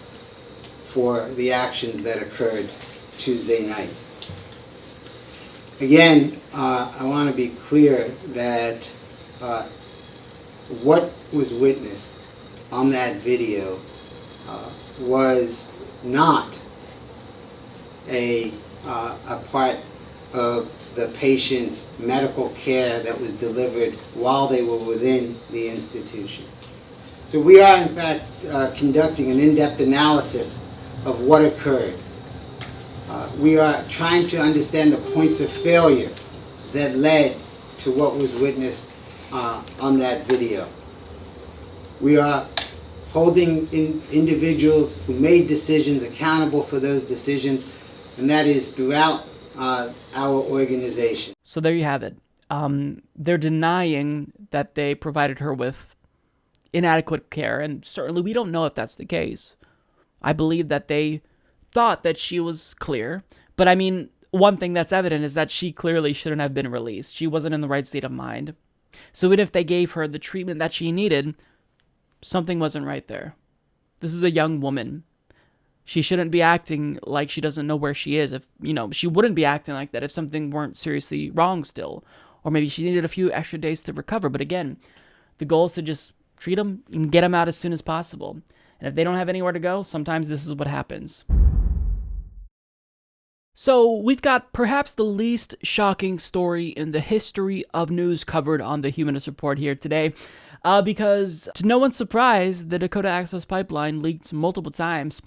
for the actions that occurred Tuesday night. Again, I want to be clear that what was witnessed on that video was not a part of the patient's medical care that was delivered while they were within the institution. So we are in fact conducting an in-depth analysis of what occurred. We are trying to understand the points of failure that led to what was witnessed on that video. We are holding individuals who made decisions accountable for those decisions, and that is throughout our organization. So there you have it. They're denying that they provided her with inadequate care, and certainly we don't know if that's the case. I believe that they thought that she was clear, but I mean, one thing that's evident is that she clearly shouldn't have been released. She wasn't in the right state of mind. So even if they gave her the treatment that she needed, something wasn't right there. This is a young woman. She shouldn't be acting like she doesn't know where she is. If, she wouldn't be acting like that if something weren't seriously wrong still. Or maybe she needed a few extra days to recover. But again, the goal is to just treat them and get them out as soon as possible. And if they don't have anywhere to go, sometimes this is what happens. So we've got perhaps the least shocking story in the history of news covered on the Humanist Report here today. Because to no one's surprise, the Dakota Access Pipeline leaked multiple times.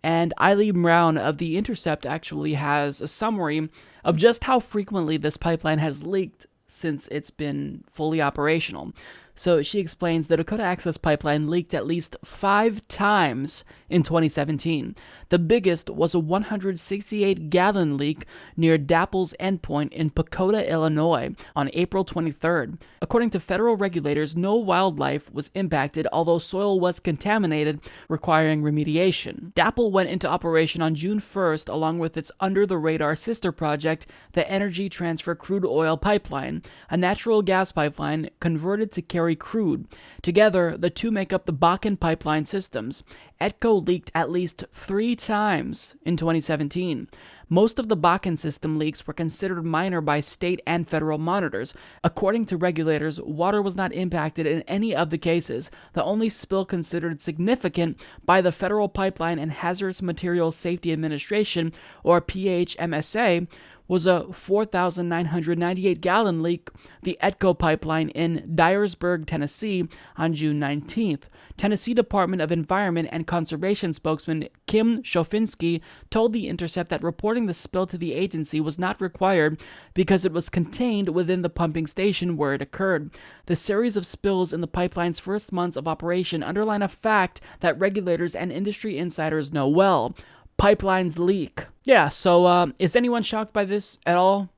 And Eileen Brown of The Intercept actually has a summary of just how frequently this pipeline has leaked since it's been fully operational. So she explains the Dakota Access Pipeline leaked at least 5 times in 2017. The biggest was a 168-gallon leak near DAPL's endpoint in Pacoda, Illinois, on April 23rd. According to federal regulators, no wildlife was impacted, although soil was contaminated, requiring remediation. DAPL went into operation on June 1st, along with its under-the-radar sister project, the Energy Transfer Crude Oil Pipeline, a natural gas pipeline converted to carry crude. Together, the two make up the Bakken pipeline systems. ETCO leaked at least 3 times in 2017. Most of the Bakken system leaks were considered minor by state and federal monitors. According to regulators, water was not impacted in any of the cases. The only spill considered significant by the Federal Pipeline and Hazardous Materials Safety Administration, or PHMSA, was a 4,998-gallon leak, the ETCO pipeline in Dyersburg, Tennessee, on June 19th. Tennessee Department of Environment and Conservation spokesman Kim Shofinsky told The Intercept that reporting the spill to the agency was not required because it was contained within the pumping station where it occurred. The series of spills in the pipeline's first months of operation underline a fact that regulators and industry insiders know well. Pipelines leak. Yeah, so is anyone shocked by this at all?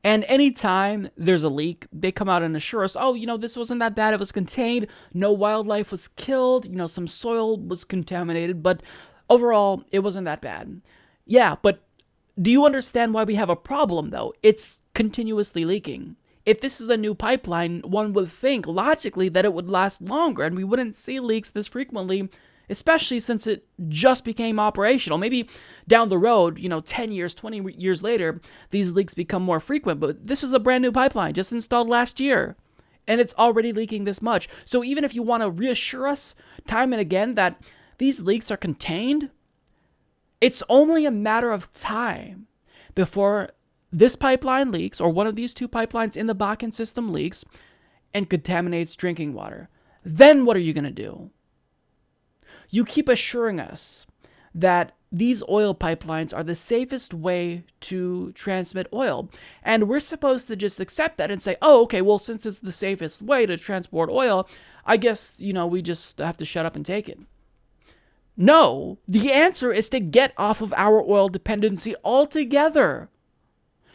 And anytime there's a leak, they come out and assure us, oh, this wasn't that bad, it was contained, no wildlife was killed, some soil was contaminated, but overall, it wasn't that bad. Yeah, but do you understand why we have a problem, though? It's continuously leaking. If this is a new pipeline, one would think, logically, that it would last longer, and we wouldn't see leaks this frequently, especially since it just became operational. Maybe down the road, 10 years, 20 years later, these leaks become more frequent. But this is a brand new pipeline just installed last year, and it's already leaking this much. So even if you want to reassure us time and again that these leaks are contained, It's only a matter of time before this pipeline leaks, or one of these two pipelines in the Bakken system leaks and contaminates drinking water. Then what are you going to do? You keep assuring us that these oil pipelines are the safest way to transmit oil. And we're supposed to just accept that and say, oh, okay, well, since it's the safest way to transport oil, I guess, we just have to shut up and take it. No, the answer is to get off of our oil dependency altogether.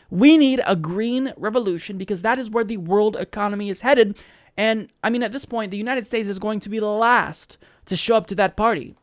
We need a green revolution because that is where the world economy is headed. And at this point, the United States is going to be the last to show up to that party.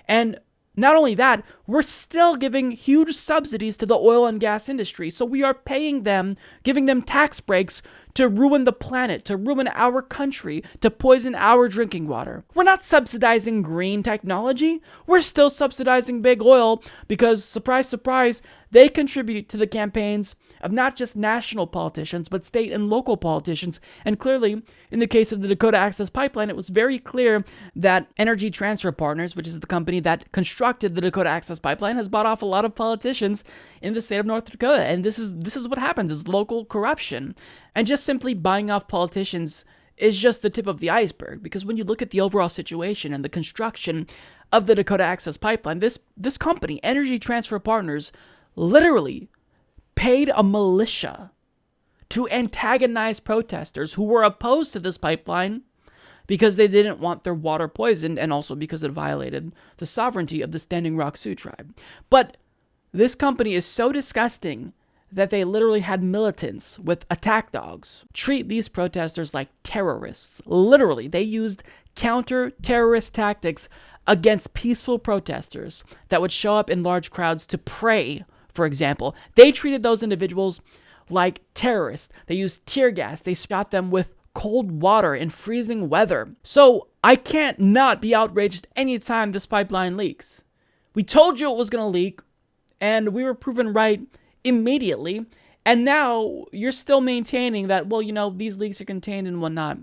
And not only that, we're still giving huge subsidies to the oil and gas industry. So we are paying them, giving them tax breaks to ruin the planet, to ruin our country, to poison our drinking water. We're not subsidizing green technology. We're still subsidizing big oil because, surprise, surprise, they contribute to the campaigns of not just national politicians, but state and local politicians. And clearly, in the case of the Dakota Access Pipeline, it was very clear that Energy Transfer Partners, which is the company that constructed the Dakota Access Pipeline, has bought off a lot of politicians in the state of North Dakota. And this is what happens, is local corruption. And just simply buying off politicians is just the tip of the iceberg, because when you look at the overall situation and the construction of the Dakota Access Pipeline, this company, Energy Transfer Partners, literally paid a militia to antagonize protesters who were opposed to this pipeline because they didn't want their water poisoned, and also because it violated the sovereignty of the Standing Rock Sioux tribe. But this company is so disgusting that they literally had militants with attack dogs treat these protesters like terrorists. Literally, they used counter-terrorist tactics against peaceful protesters that would show up in large crowds to pray, for example. They treated those individuals like terrorists. They used tear gas. They shot them with cold water in freezing weather. So I can't not be outraged anytime this pipeline leaks. We told you it was going to leak, and we were proven right immediately. And now you're still maintaining that, well, these leaks are contained and whatnot.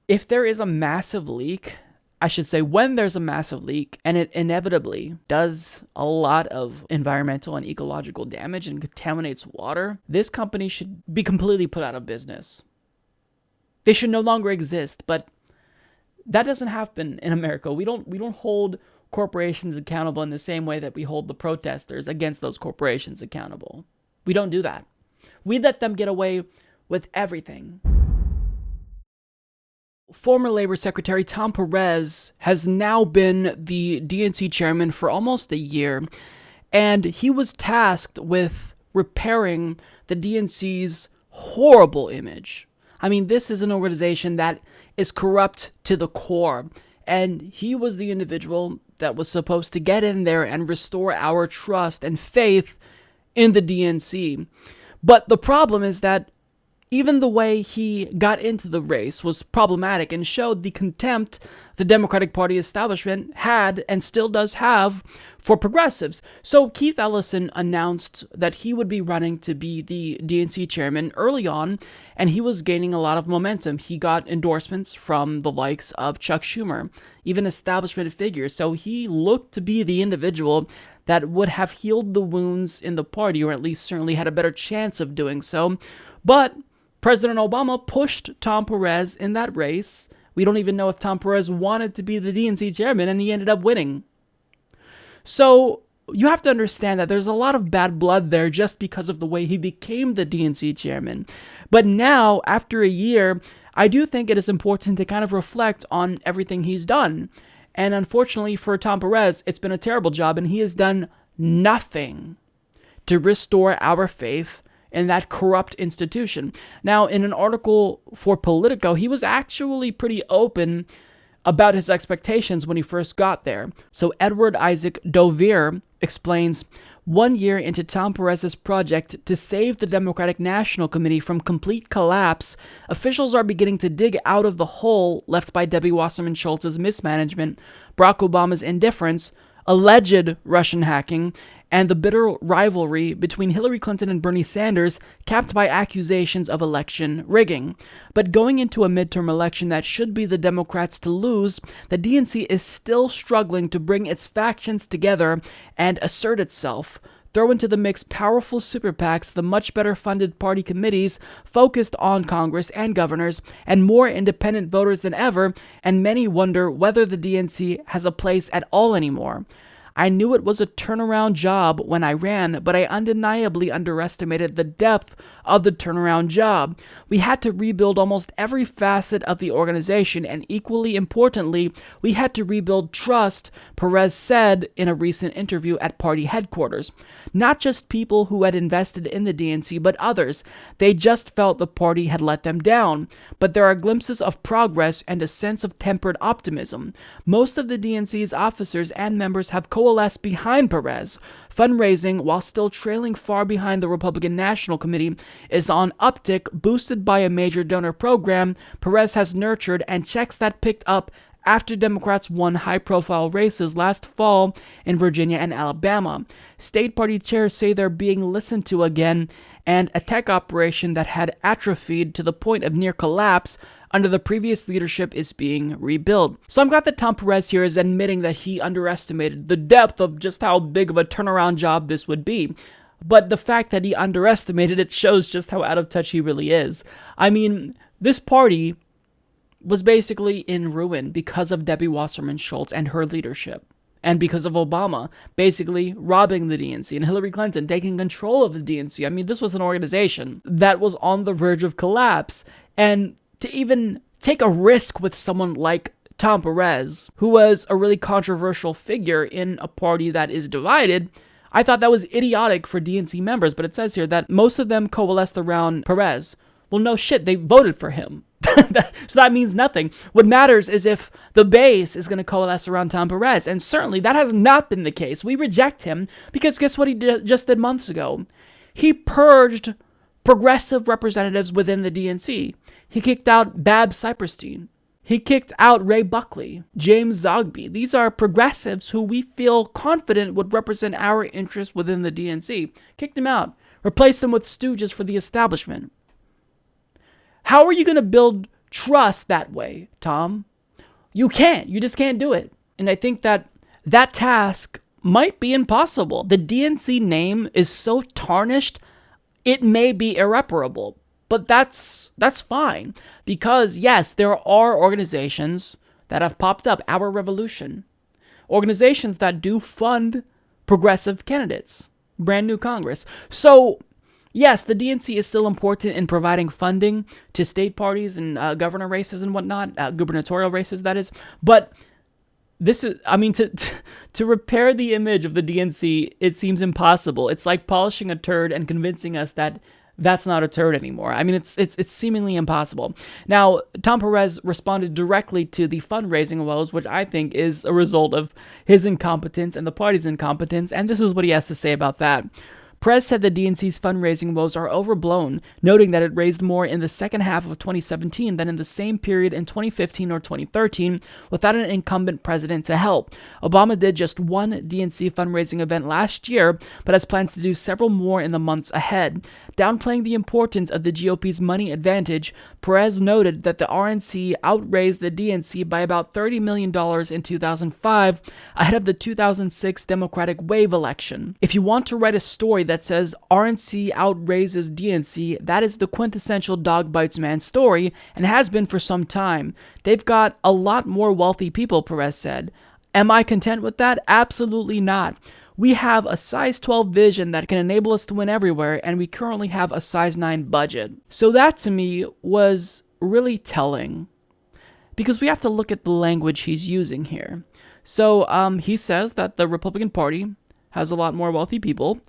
If there is a massive leak, I should say when there's a massive leak, and it inevitably does a lot of environmental and ecological damage and contaminates water, this company should be completely put out of business. They should no longer exist, but that doesn't happen in America. We don't hold corporations accountable in the same way that we hold the protesters against those corporations accountable. We don't do that. We let them get away with everything. Former Labor Secretary Tom Perez has now been the DNC chairman for almost a year, and he was tasked with repairing the DNC's horrible image. This is an organization that is corrupt to the core, and he was the individual that was supposed to get in there and restore our trust and faith in the DNC. But the problem is that even the way he got into the race was problematic and showed the contempt the Democratic Party establishment had and still does have for progressives. So Keith Ellison announced that he would be running to be the DNC chairman early on, and he was gaining a lot of momentum. He got endorsements from the likes of Chuck Schumer, even establishment figures. So he looked to be the individual that would have healed the wounds in the party, or at least certainly had a better chance of doing so. But President Obama pushed Tom Perez in that race. We don't even know if Tom Perez wanted to be the DNC chairman, and he ended up winning. So you have to understand that there's a lot of bad blood there just because of the way he became the DNC chairman. But now, after a year, I do think it is important to kind of reflect on everything he's done. And unfortunately for Tom Perez, it's been a terrible job, and he has done nothing to restore our faith in that corrupt institution. Now, in an article for Politico, he was actually pretty open about his expectations when he first got there. So Edward Isaac Dovere explains, 1 year into Tom Perez's project to save the Democratic National Committee from complete collapse, officials are beginning to dig out of the hole left by Debbie Wasserman Schultz's mismanagement, Barack Obama's indifference, alleged Russian hacking, and the bitter rivalry between Hillary Clinton and Bernie Sanders, capped by accusations of election rigging. But going into a midterm election that should be the Democrats to lose, the DNC is still struggling to bring its factions together and assert itself. Throw into the mix powerful super PACs, the much better funded party committees focused on Congress and governors, and more independent voters than ever, and many wonder whether the DNC has a place at all anymore. I knew it was a turnaround job when I ran, but I undeniably underestimated the depth of the turnaround job. We had to rebuild almost every facet of the organization, and equally importantly, we had to rebuild trust, Perez said in a recent interview at party headquarters. Not just people who had invested in the DNC, but others. They just felt the party had let them down. But there are glimpses of progress and a sense of tempered optimism. Most of the DNC's officers and members have coalesced behind Perez. Fundraising, while still trailing far behind the Republican National Committee, is on uptick, boosted by a major donor program Perez has nurtured, and checks that picked up after Democrats won high-profile races last fall in Virginia and Alabama. State party chairs say they're being listened to again, and a tech operation that had atrophied to the point of near collapse under the previous leadership is being rebuilt. So I'm glad that Tom Perez here is admitting that he underestimated the depth of just how big of a turnaround job this would be. But the fact that he underestimated it shows just how out of touch he really is. I mean, this party was basically in ruin because of Debbie Wasserman Schultz and her leadership. And because of Obama basically robbing the DNC and Hillary Clinton taking control of the DNC. I mean, this was an organization that was on the verge of collapse. And to even take a risk with someone like Tom Perez, who was a really controversial figure in a party that is divided, I thought that was idiotic for DNC members. But it says here that most of them coalesced around Perez. Well, no shit, they voted for him. So that means nothing. What matters is if the base is going to coalesce around Tom Perez. And certainly that has not been the case. We reject him because guess what he just did months ago? He purged progressive representatives within the DNC. He kicked out Babs Cyperstein. He kicked out Ray Buckley, James Zogby. These are progressives who we feel confident would represent our interests within the DNC. Kicked them out. Replaced them with stooges for the establishment. How are you going to build trust that way, Tom? You can't. You just can't do it. And I think that that task might be impossible. The DNC name is so tarnished, it may be irreparable. But that's fine. Because, yes, there are organizations that have popped up. Our Revolution. Organizations that do fund progressive candidates. Brand new Congress. So yes, the DNC is still important in providing funding to state parties and governor races and whatnot, gubernatorial races, that is. But this is, I mean, to repair the image of the DNC, it seems impossible. It's like polishing a turd and convincing us that that's not a turd anymore. I mean, it's seemingly impossible. Now, Tom Perez responded directly to the fundraising woes, which I think is a result of his incompetence and the party's incompetence, and this is what he has to say about that. Perez said the DNC's fundraising woes are overblown, noting that it raised more in the second half of 2017 than in the same period in 2015 or 2013 without an incumbent president to help. Obama did just one DNC fundraising event last year, but has plans to do several more in the months ahead. Downplaying the importance of the GOP's money advantage, Perez noted that the RNC outraised the DNC by about $30 million in 2005 ahead of the 2006 Democratic wave election. If you want to write a story that says RNC outraises DNC, that is the quintessential dog bites man story, and has been for some time. They've got a lot more wealthy people, Perez said. Am I content with that? Absolutely not. We have a size 12 vision that can enable us to win everywhere, and we currently have a size 9 budget. So that to me was really telling, because we have to look at the language he's using here. So he says that the Republican Party has a lot more wealthy people,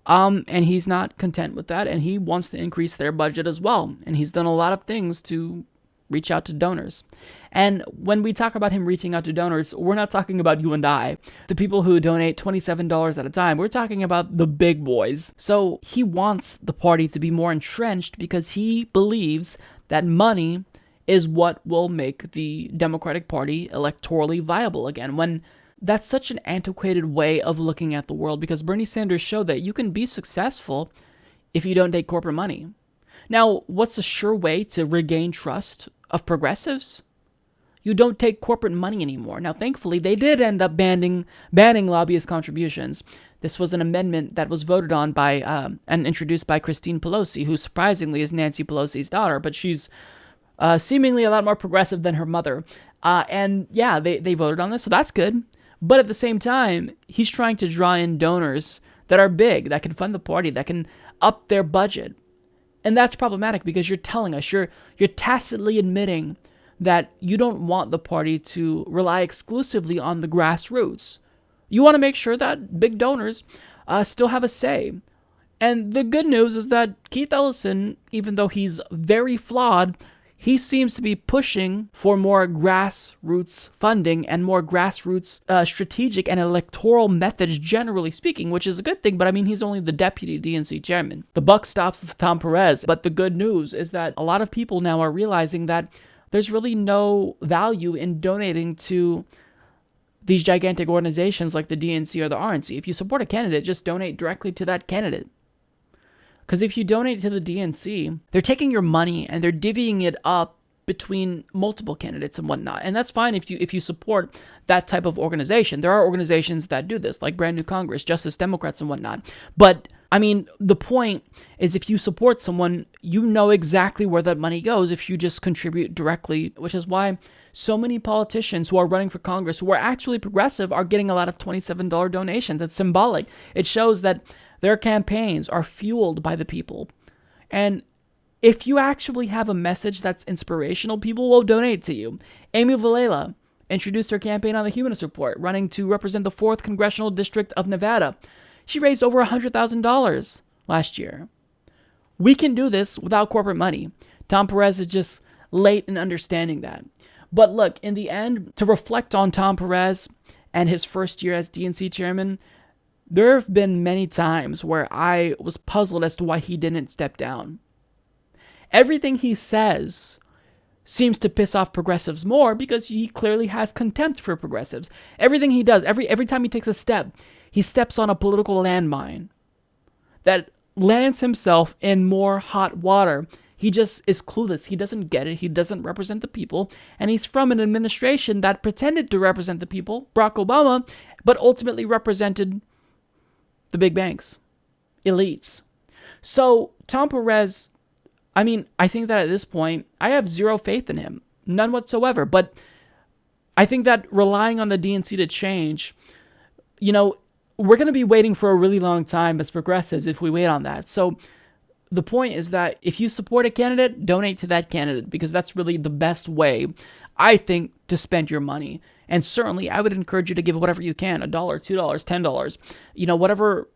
and he's not content with that, and he wants to increase their budget as well. And he's done a lot of things to reach out to donors. And when we talk about him reaching out to donors, we're not talking about you and I, the people who donate $27 at a time. We're talking about the big boys. So he wants the party to be more entrenched because he believes that money is what will make the Democratic Party electorally viable again. When that's such an antiquated way of looking at the world, because Bernie Sanders showed that you can be successful if you don't take corporate money. Now, what's a sure way to regain trust of progressives? You don't take corporate money anymore. Now, thankfully, they did end up banning lobbyist contributions. This was an amendment that was voted on by and introduced by Christine Pelosi, who surprisingly is Nancy Pelosi's daughter, but she's seemingly a lot more progressive than her mother. And yeah, they voted on this, so that's good. But at the same time, he's trying to draw in donors that are big, that can fund the party, that can up their budget. And that's problematic because you're telling us, you're tacitly admitting that you don't want the party to rely exclusively on the grassroots. You want to make sure that big donors still have a say. And the good news is that Keith Ellison, even though he's very flawed, he seems to be pushing for more grassroots funding and more grassroots strategic and electoral methods, generally speaking, which is a good thing. But I mean, he's only the deputy DNC chairman. The buck stops with Tom Perez. But the good news is that a lot of people now are realizing that there's really no value in donating to these gigantic organizations like the DNC or the RNC. If you support a candidate, just donate directly to that candidate. Because if you donate to the DNC, they're taking your money and they're divvying it up between multiple candidates and whatnot. And that's fine if you support that type of organization. There are organizations that do this, like Brand New Congress, Justice Democrats and whatnot. But I mean, the point is if you support someone, you know exactly where that money goes if you just contribute directly, which is why so many politicians who are running for Congress who are actually progressive are getting a lot of $27 donations. It's symbolic. It shows that their campaigns are fueled by the people. And if you actually have a message that's inspirational, people will donate to you. Amy Vilela introduced her campaign on the Humanist Report, running to represent the 4th Congressional District of Nevada. She raised over $100,000 last year. We can do this without corporate money. Tom Perez is just late in understanding that. But look, in the end, to reflect on Tom Perez and his first year as DNC chairman, there have been many times where I was puzzled as to why he didn't step down. Everything he says seems to piss off progressives more because he clearly has contempt for progressives. Everything he does, every time he takes a step, he steps on a political landmine that lands himself in more hot water. He just is clueless. He doesn't get it. He doesn't represent the people. And he's from an administration that pretended to represent the people, Barack Obama, but ultimately represented the big banks, elites. So Tom Perez, I mean, I think that at this point, I have zero faith in him. None whatsoever. But I think that relying on the DNC to change, we're going to be waiting for a really long time as progressives if we wait on that. So the point is that if you support a candidate, donate to that candidate, because that's really the best way, I think, to spend your money. And certainly, I would encourage you to give whatever you can, $1, $2, $10, whatever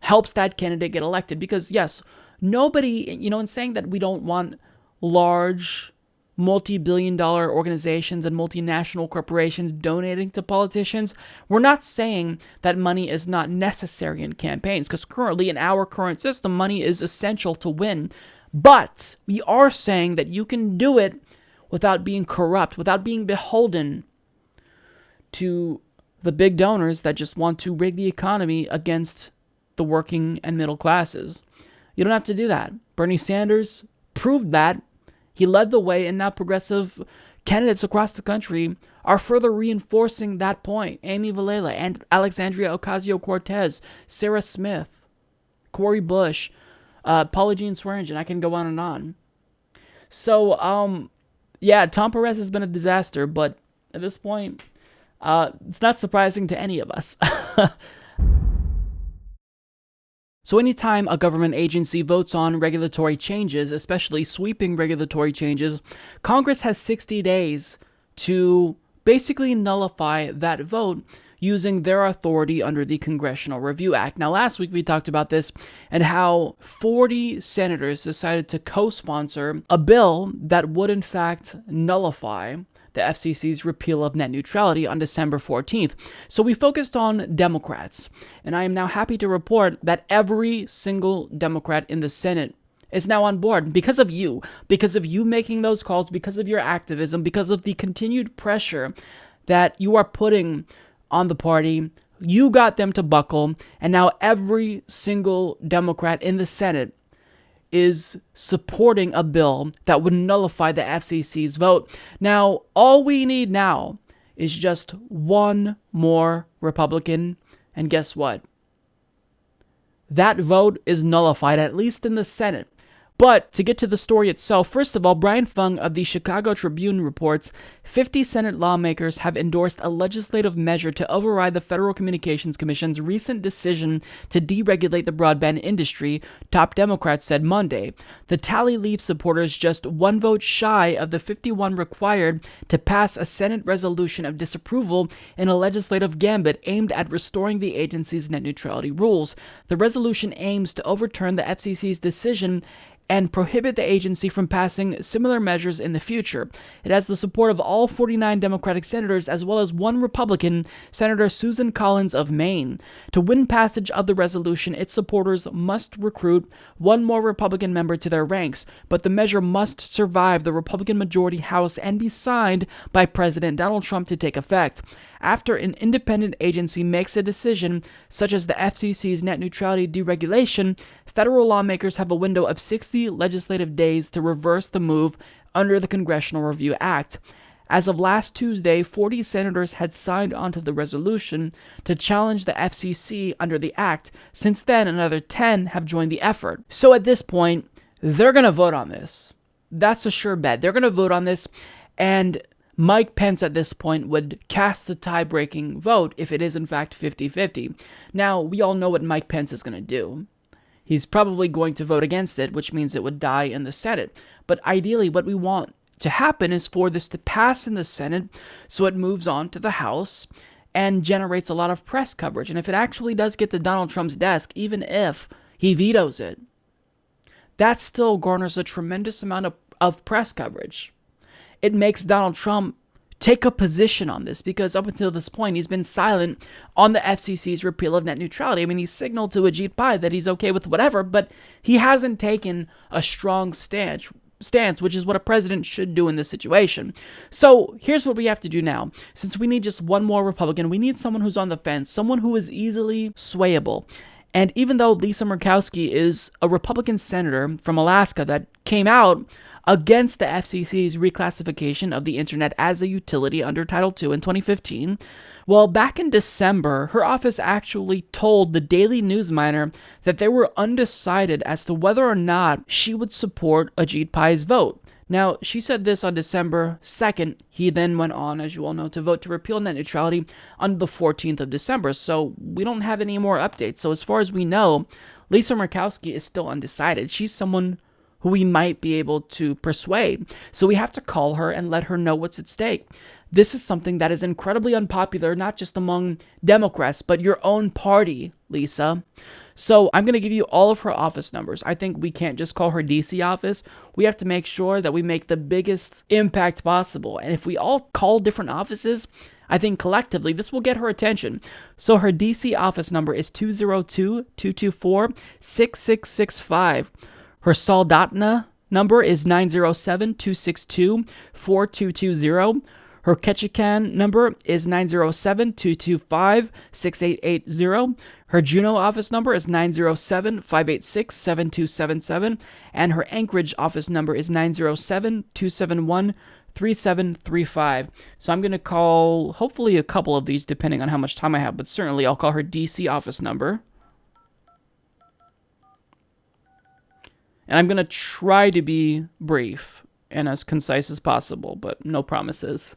helps that candidate get elected. Because yes, nobody, in saying that we don't want large, multi-billion-dollar organizations and multinational corporations donating to politicians, we're not saying that money is not necessary in campaigns, because currently in our current system, money is essential to win. But we are saying that you can do it without being corrupt, without being beholden to the big donors that just want to rig the economy against the working and middle classes. You don't have to do that. Bernie Sanders proved that. He led the way, and now progressive candidates across the country are further reinforcing that point. Amy Vilela and Alexandria Ocasio-Cortez, Sarah Smith, Cori Bush, Paula Jean Swearengin. I can go on and on. So, yeah, Tom Perez has been a disaster, but at this point, it's not surprising to any of us. So anytime a government agency votes on regulatory changes, especially sweeping regulatory changes, Congress has 60 days to basically nullify that vote using their authority under the Congressional Review Act. Now, last week we talked about this and how 40 senators decided to co-sponsor a bill that would in fact nullify the FCC's repeal of net neutrality on December 14th. So we focused on Democrats, and I am now happy to report that every single Democrat in the Senate is now on board because of you making those calls, because of your activism, because of the continued pressure that you are putting on the party. You got them to buckle, and now every single Democrat in the Senate is supporting a bill that would nullify the FCC's vote. Now, all we need now is just one more Republican, and guess what? That vote is nullified, at least in the Senate. But to get to the story itself, first of all, Brian Fung of the Chicago Tribune reports 50 Senate lawmakers have endorsed a legislative measure to override the Federal Communications Commission's recent decision to deregulate the broadband industry, top Democrats said Monday. The tally leaves supporters just one vote shy of the 51 required to pass a Senate resolution of disapproval in a legislative gambit aimed at restoring the agency's net neutrality rules. The resolution aims to overturn the FCC's decision and prohibit the agency from passing similar measures in the future. It has the support of all 49 Democratic senators as well as one Republican, Senator Susan Collins of Maine. To win passage of the resolution, its supporters must recruit one more Republican member to their ranks, but the measure must survive the Republican majority House and be signed by President Donald Trump to take effect. After an independent agency makes a decision, such as the FCC's net neutrality deregulation, federal lawmakers have a window of 60 legislative days to reverse the move under the Congressional Review Act. As of last Tuesday, 40 senators had signed onto the resolution to challenge the FCC under the act. Since then, another 10 have joined the effort. So at this point, they're going to vote on this. That's a sure bet. They're going to vote on this, and Mike Pence at this point would cast the tie-breaking vote if it is in fact 50-50. Now, we all know what Mike Pence is going to do. He's probably going to vote against it, which means it would die in the Senate. But ideally, what we want to happen is for this to pass in the Senate so it moves on to the House and generates a lot of press coverage. And if it actually does get to Donald Trump's desk, even if he vetoes it, that still garners a tremendous amount of press coverage. It makes Donald Trump take a position on this, because up until this point, he's been silent on the FCC's repeal of net neutrality. I mean, he's signaled to Ajit Pai that he's okay with whatever, but he hasn't taken a strong stance, which is what a president should do in this situation. So here's what we have to do now. Since we need just one more Republican, we need someone who's on the fence, someone who is easily swayable. And even though Lisa Murkowski is a Republican senator from Alaska that came out against the FCC's reclassification of the internet as a utility under Title II in 2015, well, back in December, her office actually told the Daily News Miner that they were undecided as to whether or not she would support Ajit Pai's vote. Now, she said this on December 2nd. He then went on, as you all know, to vote to repeal net neutrality on the 14th of December. So we don't have any more updates. So as far as we know, Lisa Murkowski is still undecided. She's someone who we might be able to persuade. So we have to call her and let her know what's at stake. This is something that is incredibly unpopular, not just among Democrats, but your own party, Lisa. So I'm going to give you all of her office numbers. I think we can't just call her DC office. We have to make sure that we make the biggest impact possible. And if we all call different offices, I think collectively this will get her attention. So her DC office number is 202-224-6665. Her Soldotna number is 907-262-4220. Her Ketchikan number is 907-225-6880. Her Juneau office number is 907-586-7277. And her Anchorage office number is 907-271-3735. So I'm going to call hopefully a couple of these depending on how much time I have, but certainly I'll call her DC office number. And I'm going to try to be brief and as concise as possible, but no promises.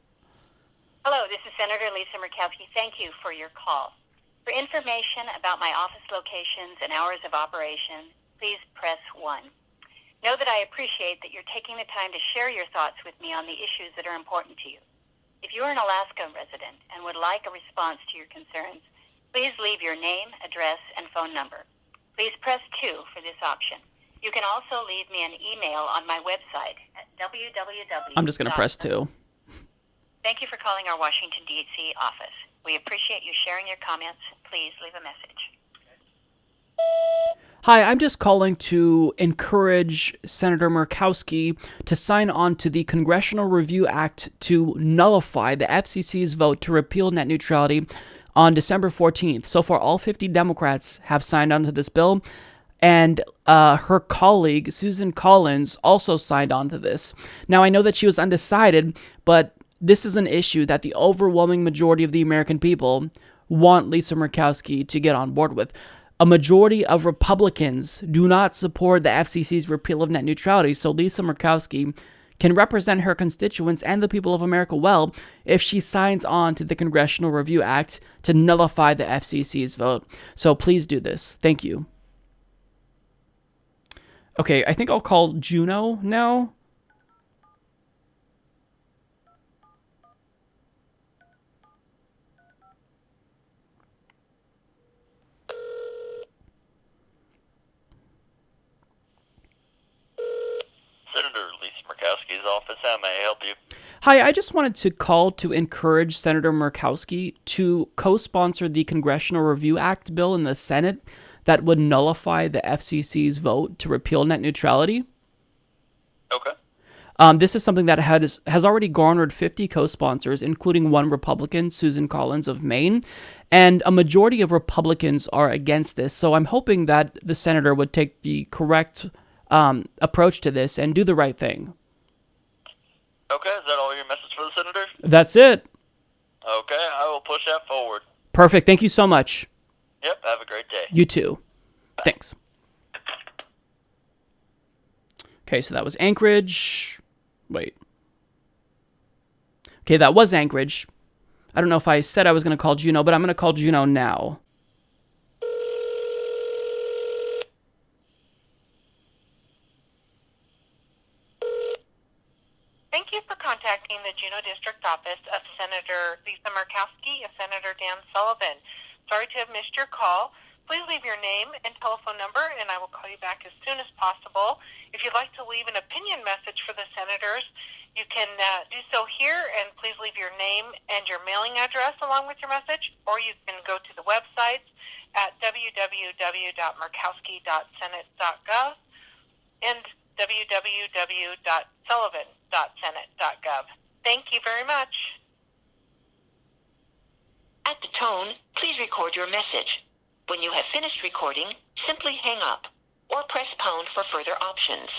Hello, this is Senator Lisa Murkowski. Thank you for your call. For information about my office locations and hours of operation, please press 1. Know that I appreciate that you're taking the time to share your thoughts with me on the issues that are important to you. If you are an Alaska resident and would like a response to your concerns, please leave your name, address, and phone number. Please press 2 for this option. You can also leave me an email on my website at www. I'm just going to press 2. Thank you for calling our Washington, D.C. office. We appreciate you sharing your comments. Please leave a message. Hi, I'm just calling to encourage Senator Murkowski to sign on to the Congressional Review Act to nullify the FCC's vote to repeal net neutrality on December 14th. So far, all 50 Democrats have signed on to this bill, and her colleague, Susan Collins, also signed on to this. Now, I know that she was undecided, but this is an issue that the overwhelming majority of the American people want Lisa Murkowski to get on board with. A majority of Republicans do not support the FCC's repeal of net neutrality, so Lisa Murkowski can represent her constituents and the people of America well if she signs on to the Congressional Review Act to nullify the FCC's vote. So please do this. Thank you. Okay, I think I'll call Juno now. Senator Lisa Murkowski's office. How may I help you? Hi, I just wanted to call to encourage Senator Murkowski to co-sponsor the Congressional Review Act bill in the Senate that would nullify the FCC's vote to repeal net neutrality. Okay. This is something that has already garnered 50 co-sponsors, including one Republican, Susan Collins of Maine, and a majority of Republicans are against this. So I'm hoping that the senator would take the correct approach to this and do the right thing. Okay, is that all your message for the senators? That's it. Okay, I will push that forward. Perfect. Thank you so much. Yep, have a great day. You too. Bye. Thanks. Okay, so that was Anchorage. Wait. Okay, that was Anchorage. I don't know if I said I was going to call Juno, but I'm going to call Juno now. Thank you for contacting the Juneau District Office of Senator Lisa Murkowski and Senator Dan Sullivan. Sorry to have missed your call. Please leave your name and telephone number, and I will call you back as soon as possible. If you'd like to leave an opinion message for the senators, you can do so here, and please leave your name and your mailing address along with your message, or you can go to the website at www.murkowski.senate.gov and www.sullivan.senate.gov. Thank you very much. At the tone, please record your message. When you have finished recording, simply hang up or press pound for further options.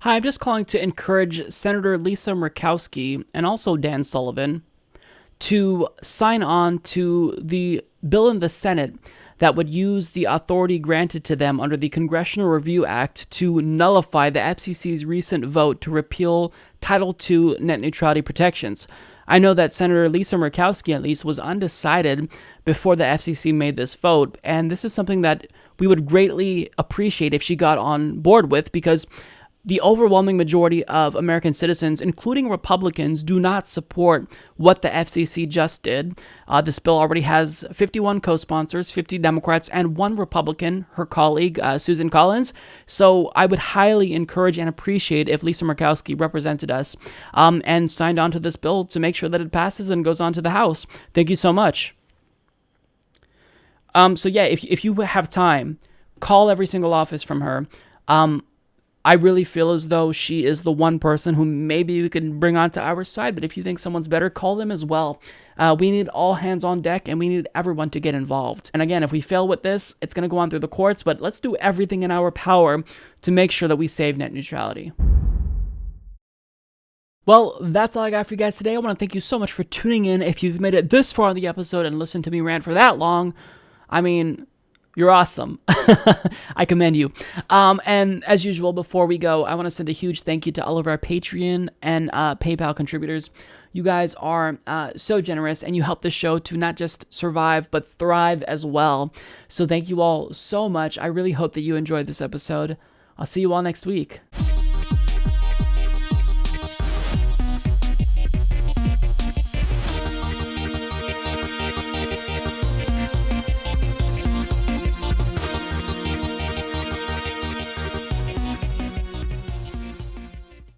Hi, I'm just calling to encourage Senator Lisa Murkowski and also Dan Sullivan to sign on to the bill in the Senate that would use the authority granted to them under the Congressional Review Act to nullify the FCC's recent vote to repeal Title II net neutrality protections. I know that Senator Lisa Murkowski, at least, was undecided before the FCC made this vote, and this is something that we would greatly appreciate if she got on board with, because the overwhelming majority of American citizens, including Republicans, do not support what the FCC just did. This bill already has 51 co-sponsors, 50 Democrats, and one Republican, her colleague, Susan Collins. So I would highly encourage and appreciate if Lisa Murkowski represented us and signed on to this bill to make sure that it passes and goes on to the House. Thank you so much. So yeah, if you have time, call every single office from her. I really feel as though she is the one person who maybe we can bring onto our side, but if you think someone's better, call them as well. We need all hands on deck, and we need everyone to get involved. And again, if we fail with this, it's going to go on through the courts, but let's do everything in our power to make sure that we save net neutrality. Well, that's all I got for you guys today. I want to thank you so much for tuning in. If you've made it this far in the episode and listened to me rant for that long, I mean, you're awesome. I commend you. And as usual, before we go, I want to send a huge thank you to all of our Patreon and PayPal contributors. You guys are so generous, and you help the show to not just survive, but thrive as well. So thank you all so much. I really hope that you enjoyed this episode. I'll see you all next week.